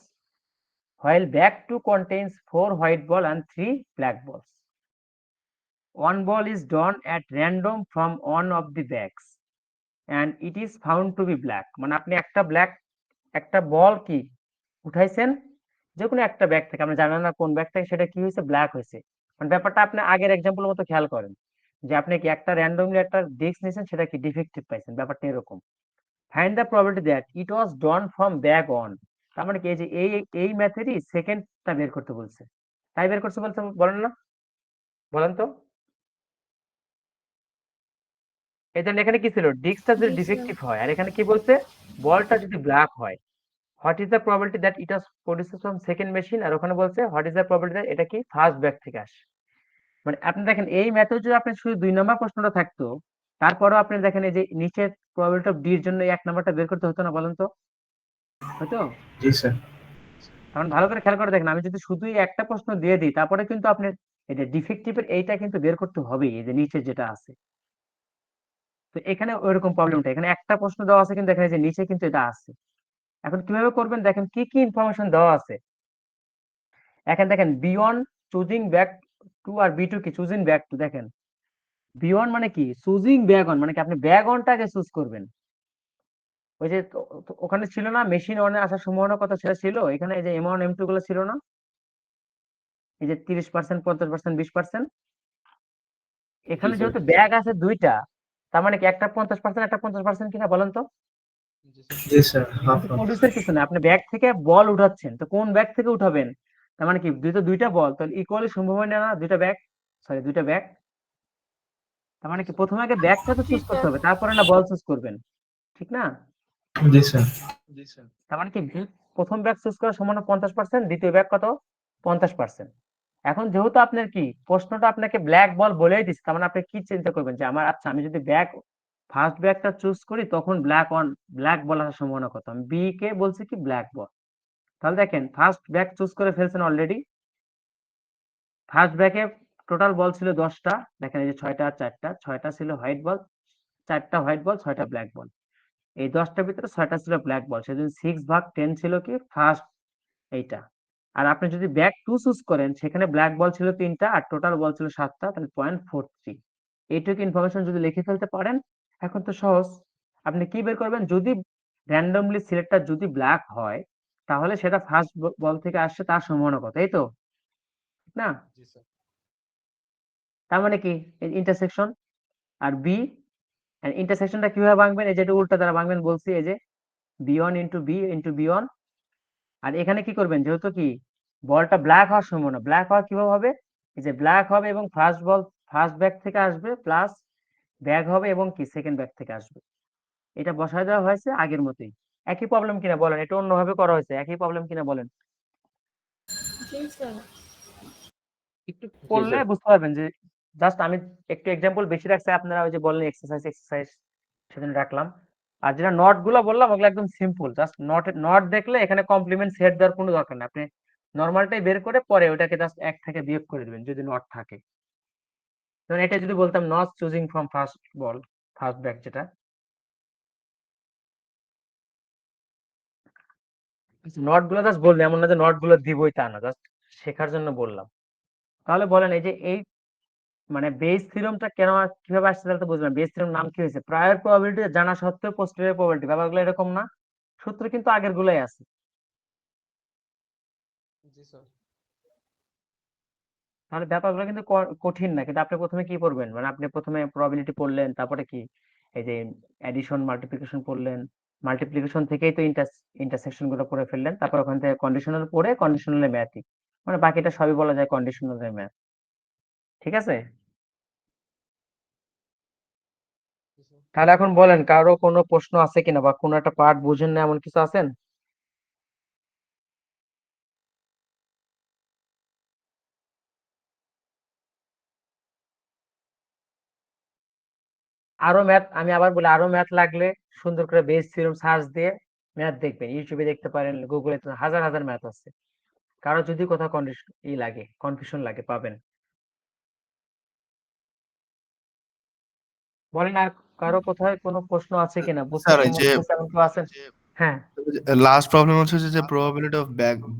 Speaker 8: while bag 2 contains 4 white ball and 3 black balls. One ball is drawn at random from one of the bags and it is found to be black, মানে আপনি একটা বল কি উঠাইছেন যে কোনো একটা bag থেকে, আপনি জানেন না কোন ব্যাগ থেকে, সেটা কি হয়েছে, ব্ল্যাক হয়েছে। মানে ব্যাপারটা আপনি আগের এক্সাম্পল মতো খেয়াল করেন, যে আপনি কি একটা র্যান্ডমলি একটা ডিস্ক নিয়েছেন, সেটা কি ডিফেক্টিভ পাইছেন, ব্যাপারটা এরকম। Find the probability that it was drawn from bag on, তার মানে কি এই যে এই মেথডই সেকেন্ডটা বের করতে বলছে, তাই বের করতে বলছে, বলেন না, বলেন তো। এই জন্য এখানে কি ছিল, ডিস্কটা যদি
Speaker 2: জি স্যার।
Speaker 8: ডিফেক্টিভ হয়, আর এখানে কি বলছে, বলটা যদি ব্ল্যাক হয়, what is the probability that it was produced from second machine, আর ওখানে বলছে what is the probability that এটা কি ফার্স্ট ব্যাগ থেকে আসে। মানে আপনি দেখেন এই মেথড যদি আপনি শুধু 2 নম্বর প্রশ্নটা থাকতো, তারপরেও আপনি দেখেন এই যে নিচের প্রবাবিলিটি অফ ডি এর জন্য 1 নাম্বারটা বের করতে হতো না, বলেন তো, হয়তো?
Speaker 10: জি স্যার।
Speaker 8: এখন ভালো করে খেয়াল করে দেখেন, আমি যদি শুধুই একটা প্রশ্ন দিয়ে দিই, তারপরে কিন্তু আপনি এই যে ডিফেক্টিভের এইটা কিন্তু বের করতে হবে, এই যে নিচে যেটা আছে। তো এখানে ওইরকম প্রবলেমটা, এখানে একটা প্রশ্ন দেওয়া আছে কিন্তু এখানে যে নিচে কিন্তু এটা আছে। এখন কিভাবে করবেন দেখেন, কি কি ইনফরমেশন দেওয়া আছে। এখন দেখেন beyond choosing back to, R B2 কি চুজিং ব্যাক টু, দেখেন বিয়ন্ড মানে কি চুজিং ব্যাগ অন, মানে কি আপনি ব্যাগ অনটাকে চুজ করবেন, ওই যে ওখানে ছিল না মেশিন ওয়ানে আসার সম্ভাবনা কত সেটা ছিল, এখানে এই যে M1 M2 গুলো ছিল না, এই যে 30%, 50%, 20%। এখানে
Speaker 7: স্যার।
Speaker 8: যেহেতু ব্যাগ আছে দুইটা, তার মানে কি একটা 50%, একটা 50% কিনা বলেন তো?
Speaker 10: জি স্যার, হাফ হাফ।
Speaker 8: প্রডিউসের কিছু না, আপনি ব্যাগ থেকে বল উঠাচ্ছেন, তো কোন ব্যাগ থেকে উঠাবেন? তার মানে কি দুইটা বল, তাহলে ইকুয়ালি সম্ভাবনা না দুইটা ব্যাগ, দুইটা ব্যাগ। তার মানে কি প্রথমে আগে ব্যাগটা তো
Speaker 2: জি
Speaker 8: চুজ করতে
Speaker 2: স্যার।
Speaker 8: হবে, তারপরে না বল চুজ করবেন, ঠিক না?
Speaker 10: জি স্যার।
Speaker 8: তার মানে কি প্রথম ব্যাগ চুজ করার সম্ভাবনা 50%, দ্বিতীয় ব্যাগ কত? 50%। এখন যেহেতু আপনার কি প্রশ্নটা আপনাকে ব্ল্যাক বল বলেই দিচ্ছে, তার মানে আপনি কি চিন্তা করবেন যে আমার আচ্ছা আমি যদি ফার্স্ট ব্যাগটা চুজ করি তখন ব্ল্যাক বল আসার সম্ভাবনা কত? আমি বি কে বলছি কি ব্ল্যাক বল। তাহলে দেখেন ফার্স্ট ব্যাগ চুজ করে ফেলছেন অলরেডি। ফার্স্ট ব্যাগে টোটাল বল ছিল 10টা, দেখেন এই যে 6টা আর 4টা, 6টা ছিল হোয়াইট বল, 4টা হোয়াইট বল, 6টা ব্ল্যাক বল। এই 10টার ভিতরে 6টা ছিল ব্ল্যাক বল, সেজন্য 6/10 ছিল কি ফার্স্ট এইটা। আর আপনি যদি ব্যাক 2 চুজ করেন সেখানে ব্ল্যাক বল ছিল 3টা আর টোটাল বল ছিল 7টা, তাহলে 0.43। এইটুকু ইনফরমেশন যদি লিখে ফেলতে পারেন এখন তো সহজ। আপনি কি বের করবেন? যদি র্যান্ডমলি সিলেক্টটা যদি ব্ল্যাক হয় তাহলে সেটা ফার্স্ট বল থেকে আসছে তার সম্ভাবনা কত, এই তো, ঠিক না? তার মানে কি ইন্টারসেকশন। আর বি ইন্টারসেকশনটা কিভাবে ভাঙবেন? এই যে এটা উল্টা দ্বারা ভাঙবেন বলছি, এই যে B1 into B into B1। আর এখানে কি করবেন, যেহেতু কি বলটা ব্ল্যাক হওয়ার সম্ভাবনা, ব্ল্যাক হওয়া কিভাবে হবে? এই যে ব্ল্যাক হবে এবং ফার্স্ট ব্যাগ থেকে আসবে প্লাস ব্যাগ হবে এবং কি সেকেন্ড ব্যাগ থেকে আসবে। এটা বসায় দেওয়া হয়েছে আগের মতোই। একই প্রবলেম কিনা বলেন? এটা অন্যভাবে করা হয়েছে, একই প্রবলেম কিনা বলেন?
Speaker 2: জি স্যার।
Speaker 8: একটু করলে
Speaker 7: স্যার।
Speaker 8: বুঝতে পারবেন যে জাস্ট আমি একটু এক্সাম্পল বেশি রাখছি, আপনারা ওই যে বললেন এক্সারসাইজ সেজন্য রাখলাম। আর যেটা নট গুলো বললাম ওগুলো একদম সিম্পল, জাস্ট নট দেখলে এখানে কমপ্লিমেন্ট সেট দেওয়ার কোনো দরকার নেই, আপনি নর্মালটাই বের করে পরে ওটাকে জাস্ট 1 থেকে বিয়োগ করে দিবেন যদি নট থাকে। যেমন এটা যদি বলতাম not choosing from first back, যেটা নট গুলো জাস্ট বললে, এমন না যে নট গুলো দিবই তা না, জাস্ট শেখার জন্য বললাম। তাহলে বলেন এই যে এই মানে বেস থিওরেমটা কেন কিভাবে আসছে তাহলে তো বুঝলাম। বেস থিওরেম নাম কি হয়েছে? প্রায়র প্রবাবিলিটি জানা সত্ত্বেও পোস্টেরিয়র প্রবাবিলিটি, ব্যাপারগুলো এরকম না? সূত্র কিন্তু আগের গুলাই আছে। তাহলে ব্যাপারগুলো কিন্তু কঠিন না, কিন্তু আপনি প্রথমে কি পড়বেন, মানে আপনি প্রথমে প্রবাবিলিটি পড়লেন, তারপরে কি এই যে এডিশন মাল্টিপ্লিকেশন পড়লেন, মাল্টিপ্লিকেশন থেকেই তো ইন্টারসেকশন গুলো পড়ে ফেললেন, তারপর ওখান থেকে কন্ডিশনাল পড়ে কন্ডিশনালের ম্যাথই, মানে বাকিটা সবই বলা যায় কন্ডিশনালের ম্যাথ। ঠিক আছে? তাহলে এখন বলেন কারো কোনো প্রশ্ন আছে কিনা, বা কোনো একটা পার্ট বুঝেন না এমন কিছু আছেন? আরো ম্যাথ, আমি আবার বলি আরো ম্যাথ লাগলে সুন্দর করে বেস থিওরেম সার্চ দিয়ে ম্যাথ দেখবেন, ইউটিউবে দেখতে পারেন, গুগলে তো হাজার হাজার ম্যাথ আছে। কারো যদি কোথাও কনফিউশন লাগে পাবেন। বলেন আর কারো কোথায় কোনো প্রশ্ন আছে কিনা, বুঝতে
Speaker 4: স্যার এই যে
Speaker 8: সমস্যা হচ্ছে এমন কেউ আছেন? হ্যাঁ,
Speaker 4: লাস্ট প্রবলেম হচ্ছে যে প্রবাবিলিটি অফ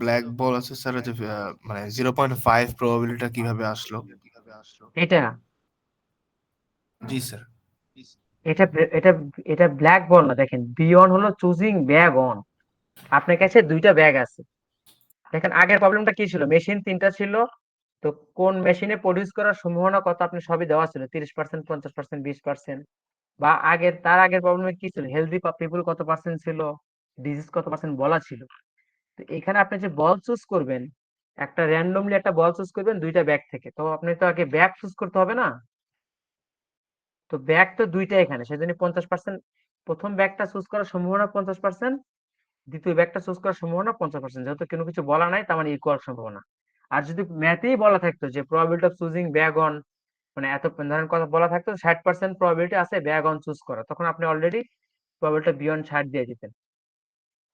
Speaker 4: ব্ল্যাক বল আছে স্যার, যে মানে 0.5 প্রবাবিলিটিটা কিভাবে আসলো?
Speaker 8: এটা
Speaker 4: জি স্যার।
Speaker 8: এটা এটা এটা ব্ল্যাক বল না, দেখেন B1 হলো চুজিং ব্যাগ অন, আপনার কাছে দুইটা ব্যাগ আছে। দেখেন আগের প্রবলেমটা কি ছিল, মেশিন 3টা ছিল, তো কোন মেশিনে প্রডিউস করার সম্ভাবনা কত আপনি সবই দেওয়া ছিল, 30%, 50%, 20%। বা তার আগের প্রবলেমে কি ছিল, হেলদি পিপল কত পার্সেন্ট ছিল, ডিজিজ কত পার্সেন্ট বলা ছিল। তো এখানে আপনি যে বল চুজ করবেন, একটা র্যান্ডমলি একটা বল চুজ করবেন দুইটা ব্যাগ থেকে, তো আপনি তো আগে ব্যাগ চুজ করতে হবে না? তো ব্যাগ তো দুইটা এখানে, সেজন্য 50%, প্রথম ব্যাগটা চুজ করার সম্ভাবনা 50%, দ্বিতীয় ব্যাগটা চুজ করার সম্ভাবনা 50%, যেহেতু কোনো কিছু বলা নাই তার মানে ইকুয়াল সম্ভাবনা। আর যদি ম্যাথেই বলা থাকতো যে probability of choosing bag on, মানে এত ধরনের কথা বলা থাকতো 60% প্রবাবিলিটি আছে ব্যাগ অন চুজ করা, তখন আপনি অলরেডি প্রবাবিলিটি বিয়ন্ড 60 দিয়ে দিতেন।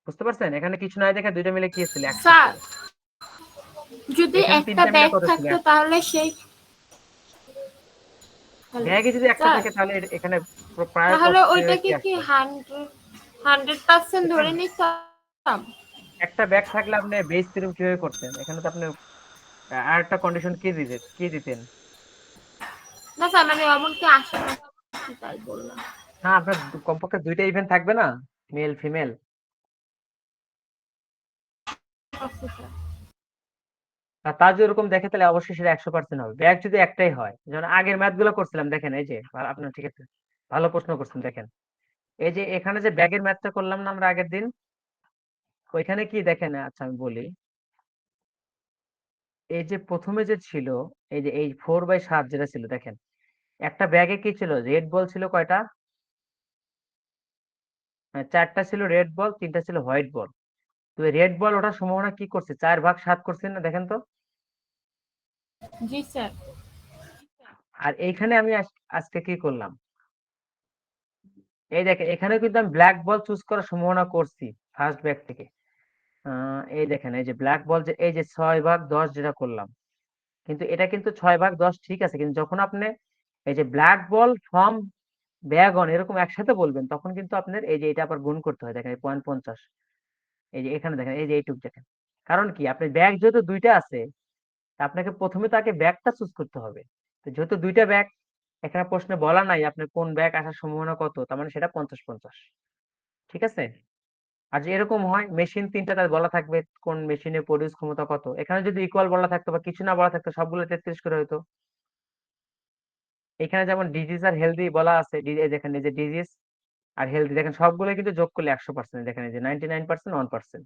Speaker 8: বুঝতে পারছেন? এখানে কিছু নাই দেখে দুইটা মিলে কি ছিল, 100
Speaker 2: স্যার,
Speaker 8: ছিল।
Speaker 2: যদি
Speaker 8: এখানে
Speaker 2: একটা
Speaker 8: তিনটা মিলে
Speaker 2: ব্যাগ
Speaker 8: কত ছিল?
Speaker 2: থাকতো তাহলে সেই
Speaker 8: ব্যাগে যদি একটা
Speaker 2: স্যার,
Speaker 8: থাকে তাহলে এখানে প্রায়
Speaker 2: তাহলে
Speaker 8: কি
Speaker 2: ওইটাকে কি
Speaker 8: আসতো?
Speaker 2: 100% ধরে নিতাম?
Speaker 8: একটা ব্যাগ থাকলে আপনি বেস থিওরেম কিভাবে করতেন? এখানে তো আপনি আর একটা কন্ডিশন কি দিতেন?
Speaker 2: না স্যার, মানে এমন কি আসে না, তাই বললাম।
Speaker 8: না, আপনার কমপক্ষে দুইটা ইভেন্ট থাকবে না, মেল ফিমেল?
Speaker 2: আচ্ছা স্যার।
Speaker 8: আর তা যদি এরকম দেখে তাহলে অবশ্যই সেটা 100% হবে। ব্যাগ যদি একটাই হয়, যেমন আগের ম্যাথ গুলো করছিলাম দেখেন, এই যে আপনার ঠিক আছে, ভালো প্রশ্ন করছেন দেখেন। এই যে এখানে যে ব্যাগের ম্যাথটা করলাম না আমরা আগের দিন, ওইখানে কি দেখেন, আচ্ছা আমি বলি, এই যে প্রথমে যে ছিল, এই যে এই 4/7 যেটা ছিল দেখেন, একটা ব্যাগে কি ছিল, রেড বল ছিল কয়টা? 4টা ছিল রেড বল, 3টা ছিল হোয়াইট বল। তো রেড বল ওঠার সম্ভাবনা কি করছে, 4/7 করছে না, দেখেন তো।
Speaker 2: জি স্যার।
Speaker 8: আর এইখানে আমি আজকে কি করলাম, এই দেখেন এখানে কিন্তু আমি ব্ল্যাক বল চুজ করার সম্ভাবনা করছি ফার্স্ট ব্যাগ থেকে। এই দেখেন এই যে ব্ল্যাক বল, যে এই যে 6/10 যেটা করলাম, কিন্তু এটা কিন্তু 6/10 ঠিক আছে, কিন্তু যখন আপনি এই যে black ball from bag on এরকম একসাথে বলবেন, তখন কিন্তু আপনার এই যে এটা আবার গুণ করতে হয়, দেখেন 0.50, এই যে এখানে দেখেন এই যে এইটুক দেখেন। কারণ কি, আপনার ব্যাগ যেহেতু দুইটা আছে, তা আপনাকে প্রথমে তাকে ব্যাগটা চুজ করতে হবে। তো যেহেতু দুইটা ব্যাগ, এখানে প্রশ্নে বলা নাই আপনার কোন ব্যাগ আসার সম্ভাবনা কত, তার মানে সেটা 50-50, ঠিক আছে। আর যে এরকম হয় মেশিন 3টা, তার বলা থাকবে কোন মেশিনে প্রডিউস ক্ষমতা কত। এখানে যদি ইকুয়াল বলা থাকতো বা কিছু না বলা থাকতো, সবগুলো 33 করে হতো। এখানে যেমন ডিজিজ আর হেলদি বলা আছে, এই দেখেন এই যে ডিজিজ আর হেলদি দেখেন সবগুলো কিন্তু যোগ করলে 100%, দেখেন এই যে 99%, 1%,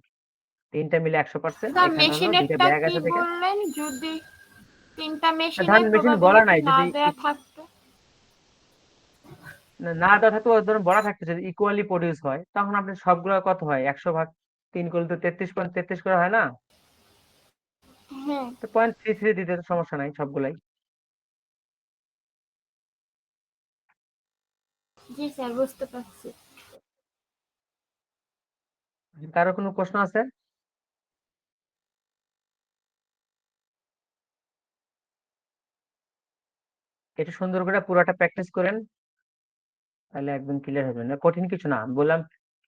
Speaker 8: তিনটা মিলে 100%।
Speaker 2: স্যার
Speaker 8: এখানে হলো দুইটা
Speaker 2: মেশিনেরটা
Speaker 8: ব্যাগ
Speaker 2: কি
Speaker 8: আছে দেখেন।
Speaker 2: বললেন, যদি 3টা
Speaker 8: ধান
Speaker 2: মেশিনের
Speaker 8: মেশিন বলা
Speaker 2: প্রবাবিলিটি
Speaker 8: নাই,
Speaker 2: না
Speaker 8: যদি
Speaker 2: দেয়া থাকতো?
Speaker 8: না দেওয়া থাকতো, ধরুন বলা থাকতো যদি ইকুয়ালি প্রডিউস হয়, তখন আপনি সবগুলো কত হয়, 100/3 করলে তো 33.33 করে হয় না,
Speaker 2: হ্যাঁ।
Speaker 8: তো 0.33 দিতে তো সমস্যা নাই সবগুলাই।
Speaker 2: জি স্যার, বুঝতে পারছি।
Speaker 8: কারো কোনো প্রশ্ন আছে? এটা সুন্দর করে পুরোটা প্র্যাকটিস করেন, তাহলে একদম ক্লিয়ার হবে না, কঠিন কিছু না। আমি বললাম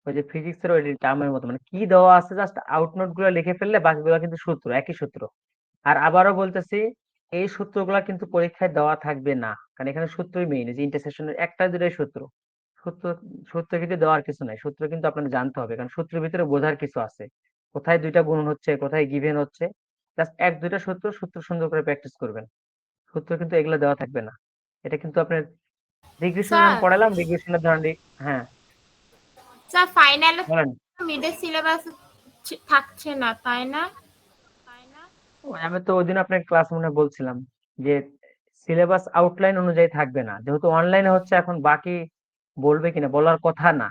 Speaker 8: ওই যে ফিজিক্সের ওই টার্মের মতো, মানে কি দেওয়া আছে জাস্ট আউটনোট গুলো লিখে ফেললে বাকিগুলো কিন্তু সূত্র, একই সূত্র। আর আবারও বলতেছি, এই সূত্রগুলো কিন্তু পরীক্ষায় দেওয়া থাকবে না, কারণ এখানে সূত্রই মেইন, যে ইন্টারসেকশনের একটা দুটোই সূত্র। সূত্র সূত্র কিন্তু দেওয়ার কিছু নাই, সূত্র কিন্তু আপনাকে জানতে হবে, কারণ সূত্রের ভিতরে বোঝার কিছু আছে, কোথায় দুইটা গুণ হচ্ছে, কোথায় গিভেন হচ্ছে। জাস্ট এক দুইটা সূত্র সূত্র সুন্দর করে প্র্যাকটিস করবেন, সূত্র কিন্তু এগুলো দেওয়া থাকবে না। এটা কিন্তু আপনার রিগ্রেশনে আমি
Speaker 2: স্যার,
Speaker 8: পড়ালাম, রিগ্রেশনের ধরেন হ্যাঁ
Speaker 2: স্যার ফাইনালে
Speaker 8: বলেন।
Speaker 2: মিডের সিলেবাস থাকছে না, তাই না?
Speaker 8: আমি তো ওই দিন আপনাকে ক্লাস মনে হয় বলছিলাম যে সিলেবাস আউটলাইন অনুযায়ী থাকবে না, যেহেতু অনলাইনে হচ্ছে, এখন বাকি বলবে কিনা বলার কথা না,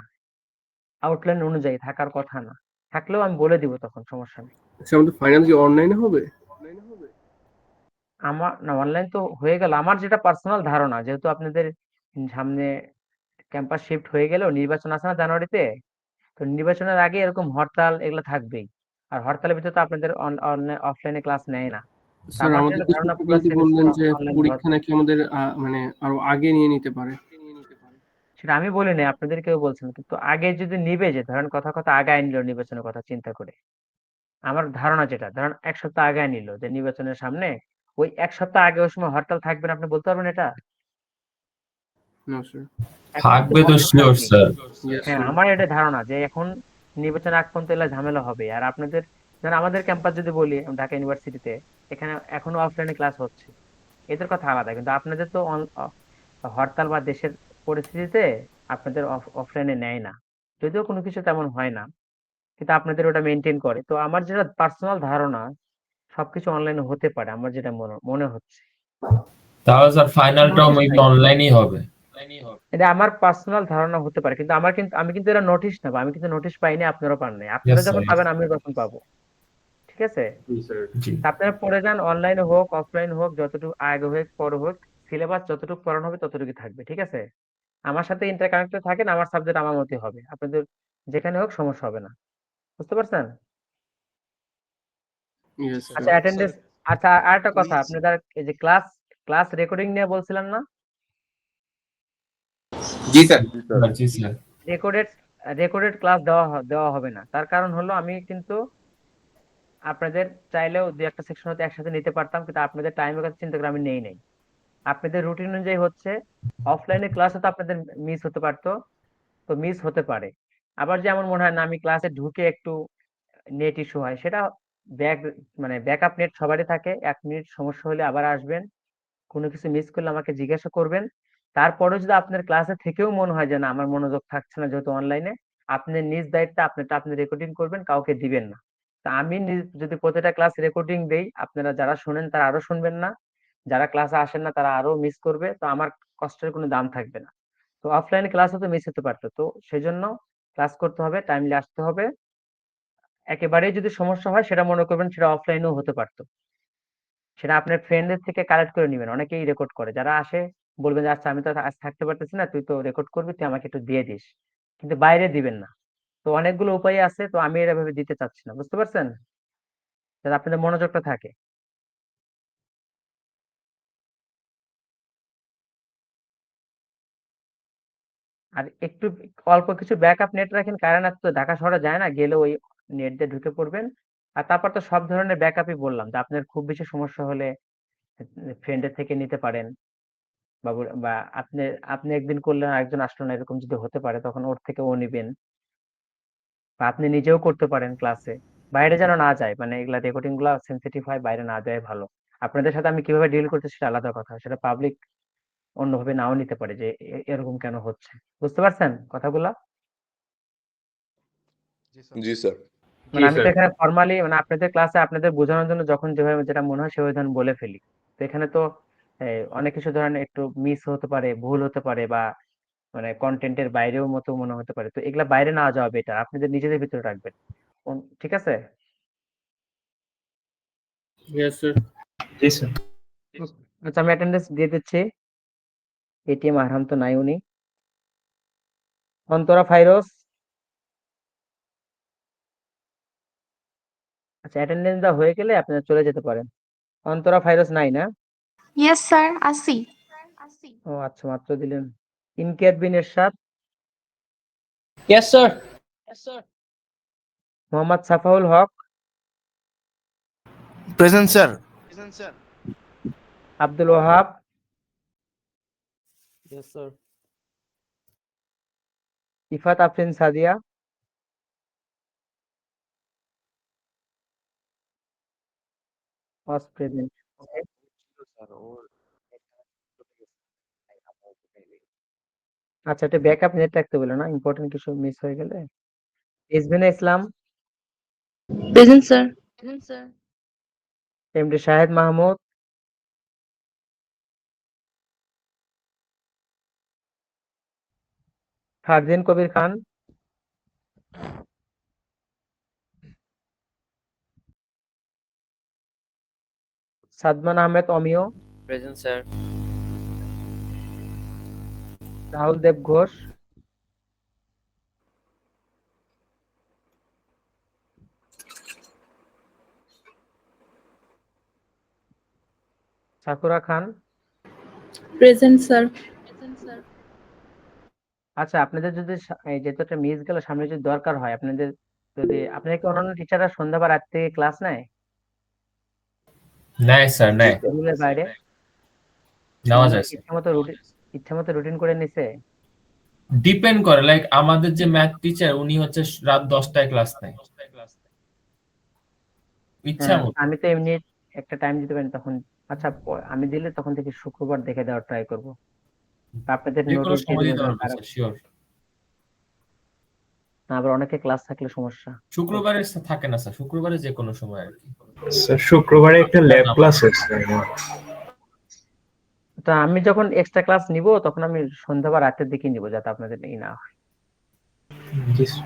Speaker 8: আউটলাইন অনুযায়ী থাকার কথা না, থাকলেও আমি বলে দিব তখন, সমস্যা নেই।
Speaker 3: আচ্ছা, আমাদের ফাইনাল কি অনলাইনে হবে?
Speaker 8: আমার না, অনলাইন তো হয়ে গেল, আমার যেটা পার্সোনাল ধারণা, যেহেতু আপনাদের সামনে ক্যাম্পাস শিফট হয়ে গেল, নির্বাচন আছে না জানুয়ারিতে, তো নির্বাচনের আগে এরকম হরতাল এগুলো থাকবেই। আর হরতালের ভিতরে তো আপনাদের অফলাইনে ক্লাস নেয় না। তো
Speaker 3: স্যার
Speaker 8: আমার
Speaker 3: আমাদের
Speaker 8: যেটা
Speaker 3: তো
Speaker 8: ধারণা পুরো
Speaker 3: সূত্রপাতি
Speaker 8: সেমিস্টার
Speaker 3: বললেন যে
Speaker 8: অনলাইন হওয়ার
Speaker 3: পরীক্ষা নাকি আমাদের মানে আরো আগে নিয়ে নিতে পারে।
Speaker 8: সেটা আমি বলি না, আপনাদের কেউ বলছেন, কিন্তু আগে যদি নিবে, যে ধরেন কথা কথা আগায় নিল নির্বাচনের কথা চিন্তা করে, আমার ধারণা যেটা ধরেন 1 সপ্তাহ আগায় নিল যে নির্বাচনের সামনে, ওই 1 সপ্তাহ আগে ওই সময় হরতাল থাকবে না, আপনি বলতে পারবেন এটা?
Speaker 3: না স্যার।
Speaker 8: এখন কিন্তু
Speaker 12: থাকবে তো
Speaker 8: হরতাল
Speaker 12: শিওর
Speaker 8: থাকবেই।
Speaker 12: স্যার।
Speaker 3: ইয়েস
Speaker 8: হ্যাঁ,
Speaker 3: স্যার।
Speaker 8: আমার এটা ধারণা যে এখন নির্বাচন আগ পর্যন্ত এলে ঝামেলা হবে। আর আপনাদের ধরেন আমাদের ক্যাম্পাস যদি বলি, ঢাকা ইউনিভার্সিটিতে এখানে এখনো অফলাইনে ক্লাস হচ্ছে, এদের কথা আলাদা, কিন্তু আপনাদের তো হরতাল বা দেশের পরিস্থিতিতে আপনাদের অফলাইনে নেয় না, যদিও কোনো কিছু তেমন হয় না, কিন্তু আপনাদের ওটা মেনটেন করে। তো আমার যেটা পার্সোনাল ধারণা, সবকিছু অনলাইনে হতে পারে, আমার যেটা মনে মনে হচ্ছে।
Speaker 12: তাহলে স্যার ফাইনালটাও
Speaker 8: নোটিশ
Speaker 12: মেবি
Speaker 8: নাই,
Speaker 12: অনলাইনই হবে।
Speaker 8: এটা আমার পার্সোনাল ধারণা হতে পারে, কিন্তু আমি কিন্তু এটা নোটিশ না, আমি কিন্তু নোটিশ পাইনি, আপনারাও পান নাই। আপনারা
Speaker 12: ইয়েস
Speaker 8: যখন
Speaker 12: স্যার।
Speaker 8: পাবেন আমিও তখন পাবো, ঠিক আছে।
Speaker 12: জি।
Speaker 8: তা আপনারা পড়ে যান, অনলাইনে হোক অফলাইন হোক, যতটুকু আগে হোক পরে হোক, সিলেবাস যতটুকু পড়ানো হবে ততটুকু থাকবে, ঠিক আছে। আমার সাথে ইন্টার কানেক্টেড থাকেন, আমার সাবজেক্ট আমার মতই হবে, আপনাদের যেখানে হোক সমস্যা হবে না, বুঝতে পারছেন?
Speaker 3: ইয়েস
Speaker 8: আচ্ছা
Speaker 3: স্যার।
Speaker 8: অ্যাটেন্ডেন্স, আচ্ছা আরেকটা কথা,
Speaker 5: প্লিজ।
Speaker 8: আপনাদের এই যে ক্লাস ক্লাস রেকর্ডিং নিয়ে বলছিলাম না,
Speaker 5: জি স্যার।
Speaker 12: জি স্যার।
Speaker 8: রেকর্ডেড রেকর্ডেড ক্লাস দেওয়া হবে না। তার কারণ হলো আমি কিন্তু আপনাদের চাইলেও দু একটা সেকশন হতে একসাথে নিতে পারতাম, কিন্তু আপনাদের টাইমের কথা চিন্তা করে আমি নেই নাই। আপনাদের রুটিন অনুযায়ী হচ্ছে, অফলাইনে ক্লাস হতে আপনাদের মিস হতে পারতো, তো মিস হতে পারে, আবার যেমন মনে হয় না আমি ক্লাসে ঢুকে একটু নেট ইস্যু হয়, সেটা ব্যাকআপ নেট সবারই থাকে। 1 মিনিট সমস্যা হলে আবার আসবেন, কোনো কিছু মিস করলে আমাকে জিজ্ঞাসা করবেন। তারপরে যদি আপনার ক্লাসে থেকেও মনে হয় যে না আমার মনোযোগ থাকছে না যেহেতু অনলাইনে, আপনি নিজ দায়িত্বে আপনি রেকর্ডিং করবেন, কাউকে দিবেন না। তা আমি যদি প্রতিটা ক্লাস রেকর্ডিং দেই, আপনারা যারা শুনেন তারা আরো শুনবেন না, যারা ক্লাসে আসেন না তারা আরো মিস করবে, তো আমার কষ্টের কোনো দাম থাকবে না। তো অফলাইনে ক্লাসও তো মিস হতে পারতো, তো সেই জন্য ক্লাস করতে হবে, টাইমলি আসতে হবে। একেবারেই যদি সমস্যা হয় সেটা মনে করবেন সেটা অফলাইনেও হতে পারতো, সেটা আপনার ফ্রেন্ডদের থেকে কালেক্ট করে নেবেন। অনেকেই রেকর্ড করে, যারা আসে বলবেন যে আচ্ছা আমি তো আজ থাকতে পারতেছি না, তুই তো রেকর্ড করবি, তুই আমাকে একটু দিয়ে দিস, কিন্তু বাইরে দিবেন না। তো অনেকগুলো উপায় আছে, তো আমি এটা ভেবে দিতে চাচ্ছি না, বুঝতে পারছেন, যাতে আপনাদের মনোযোগটা থাকে। আর একটু অল্প কিছু ব্যাকআপ নেট রাখেন, কারণ আর তো ঢাকা শহরে যায় না, গেলে ওই নেট দিয়ে ঢুকে পড়বেন। আর তারপর তো সব ধরনের ব্যাকআপই বললাম, যে আপনার খুব বেশি সমস্যা হলে ফ্রেন্ডের থেকে নিতে পারেন, বা আপনি আপনি একদিন করলেন আরেকজন আসলো না, এরকম যদি হতে পারে তখন ওর থেকে ও নিবেন। বা আপনি নিজেও করতে পারেন ক্লাসে, বাইরে যেন না যায়, মানে এগুলা রেকর্ডিং গুলা সেন্সিটিভ হয়, বাইরে না যায় ভালো। আপনাদের সাথে আমি কিভাবে ডিল করতে সেটা আলাদা কথা, সেটা পাবলিক অন্যভাবে নাও নিতে পারে যে এরকম কেন হচ্ছে, বুঝতে পারছেন কথাগুলা?
Speaker 13: জি স্যার।
Speaker 8: মানে আমি তো এখানে ফর্মালি মানে আপনাদের ক্লাসে আপনাদের বোঝানোর জন্য যখন যেভাবে যেটা মনে হয় সেভাবে ধরেন বলে ফেলি। তো এখানে তো অনেক কিছু ধরেন একটু মিস হতে পারে, ভুল হতে পারে, বা মানে কন্টেন্টের বাইরেও মতো মনে হতে পারে, তো এগুলা বাইরে না যাওয়া বেটার, আপনাদের নিজেদের ভিতরে রাখবেন। ঠিক আছে?
Speaker 3: Yes sir.
Speaker 10: জি স্যার।
Speaker 8: আচ্ছা আমি অ্যাটেন্ডেন্স দিয়ে দিচ্ছি। এটিএম আরহাম তো নাই, উনি। অন্তরা ফাইরোজ। আচ্ছা অ্যাটেন্ডেন্স দেওয়া হয়ে গেলে আপনারা চলে যেতে পারেন। অন্তরা ফাইরোজ নাই না?
Speaker 2: ইয়েস স্যার, আসি।
Speaker 8: ও আচ্ছা, মাত্র দিলেন। Inkiyat Bin Ershad.
Speaker 9: Yes, sir.
Speaker 8: Mohammad Safaul Haque.
Speaker 4: Present sir.
Speaker 8: Abdul Wahab.
Speaker 9: Yes, sir.
Speaker 8: Ifat Afrin Sadia. was present. Okay. আচ্ছা এটা ব্যাকআপ নেট রাখতে বলে না, ইম্পর্টেন্ট কিছু মিস হয়ে গেলে। Isbina Islam.
Speaker 2: Present sir.
Speaker 8: MD Shahed Mahmud. Fardin Kabir Khan. Sadman Ahmed Omiyo.
Speaker 9: Present, sir.
Speaker 8: Rahul Deb Ghosh. Sakura Khan.
Speaker 2: Present sir.
Speaker 8: আচ্ছা আপনাদের যদি এই যেহেতু একটা মিস গেল, সামনে যদি দরকার হয় আপনাদের, যদি আপনাদের কি অন্যান্য টিচাররা সন্ধ্যা বা রাত থেকে ক্লাস নেয়
Speaker 12: নেয় স্যার, নেয়,
Speaker 8: স্কুলের বাইরে?
Speaker 12: নেওয়া যায় স্যার।
Speaker 8: ইচ্ছা মতো রুটিন করে নিছে?
Speaker 12: ডিপেন্ড করে, লাইক আমাদের যে ম্যাথ টিচার উনি হচ্ছে রাত 10টায় ক্লাস নেয়, ইচ্ছা
Speaker 8: হ্যাঁ,
Speaker 12: মতো।
Speaker 8: আমি তো এমনি একটা টাইম দিতে পারি তখন। আচ্ছা আমি দিলে তখন থেকে শুক্রবার দেখে দেওয়ার ট্রাই করবো। আপনাদের
Speaker 12: যে কোনো
Speaker 8: নোটিশ দিয়ে
Speaker 12: সময়
Speaker 8: দিবেন
Speaker 12: দিতে
Speaker 8: যখন
Speaker 12: পারবো
Speaker 8: তারা,
Speaker 12: স্যার, শিওর।
Speaker 8: আবার অনেকে ক্লাস থাকলে সমস্যা।
Speaker 12: শুক্রবারে থাকে না স্যার, শুক্রবারে যে কোনো সময় আর কি।
Speaker 10: স্যার শুক্রবারে একটা ল্যাব ক্লাস আছে।
Speaker 8: তো আমি যখন এক্সট্রা ক্লাস নিব তখন আমি সন্ধ্যা বা রাতের দিকে নিব, যাতে আপনাদের এই না হয়।
Speaker 10: জি স্যার।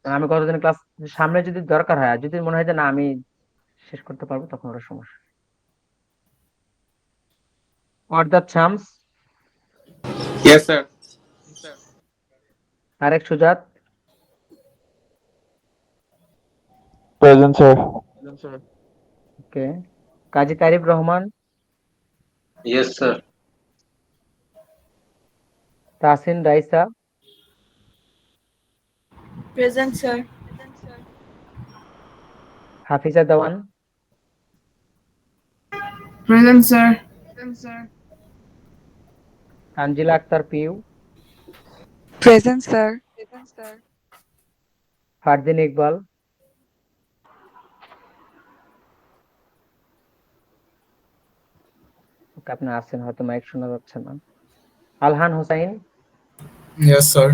Speaker 8: আমি কতদিন ক্লাস সামনে যদি দরকার হয়, আর যদি মনে হয় যে না আমি শেষ করতে পারবো, তখন ওটা সমস্যা। Ordat Shams.
Speaker 5: Yes sir.
Speaker 8: Tarek Sujat.
Speaker 6: Present sir.
Speaker 8: Okay. Kazi Tarif Rahman.
Speaker 7: Yes, sir.
Speaker 8: Tasin Raisa.
Speaker 2: Present sir.
Speaker 8: Hafiza Dewan.
Speaker 2: Present sir.
Speaker 8: Tanzila Akter Piu.
Speaker 2: Present sir.
Speaker 8: Fardin Iqbal, okay আপনি আছেন হয়তো মাইক শোনা যাচ্ছে না। আলহান হোসাইন,
Speaker 12: Yes, sir.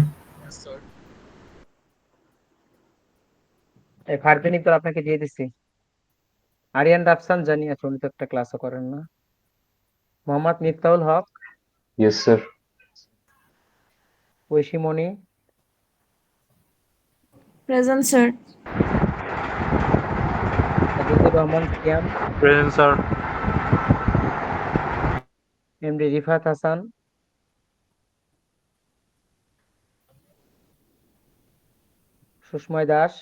Speaker 8: এই ফারদিন ইকবাল আপনাকে দিয়ে দিছি। আরিয়ান রাফসান জানি আছে, উনি তো একটা ক্লাসও করেন না। Mohammad Miftahul Haque,
Speaker 7: Yes, sir.
Speaker 8: Oishi Moni,
Speaker 2: present sir.
Speaker 8: Azizur Rahman Siam,
Speaker 10: present sir.
Speaker 8: MD Rifat Hasan, Sushmoy Das,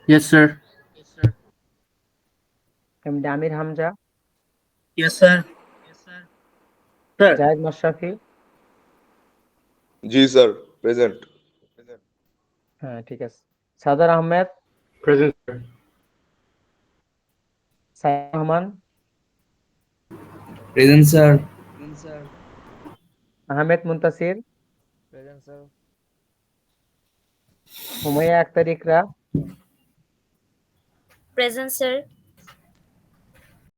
Speaker 3: yes sir.
Speaker 8: MD Amir Hamza,
Speaker 3: yes sir.
Speaker 8: Zayed Mashrafi.
Speaker 13: জি স্যার, প্রেজেন্ট।
Speaker 8: হ্যাঁ ঠিক আছে। Sadar Ahmed,
Speaker 10: present sir.
Speaker 8: Saeed Rahman,
Speaker 12: Present, sir.
Speaker 8: Ahmed Muntasir,
Speaker 9: present sir.
Speaker 8: Humaira Akter Ikra,
Speaker 2: present sir.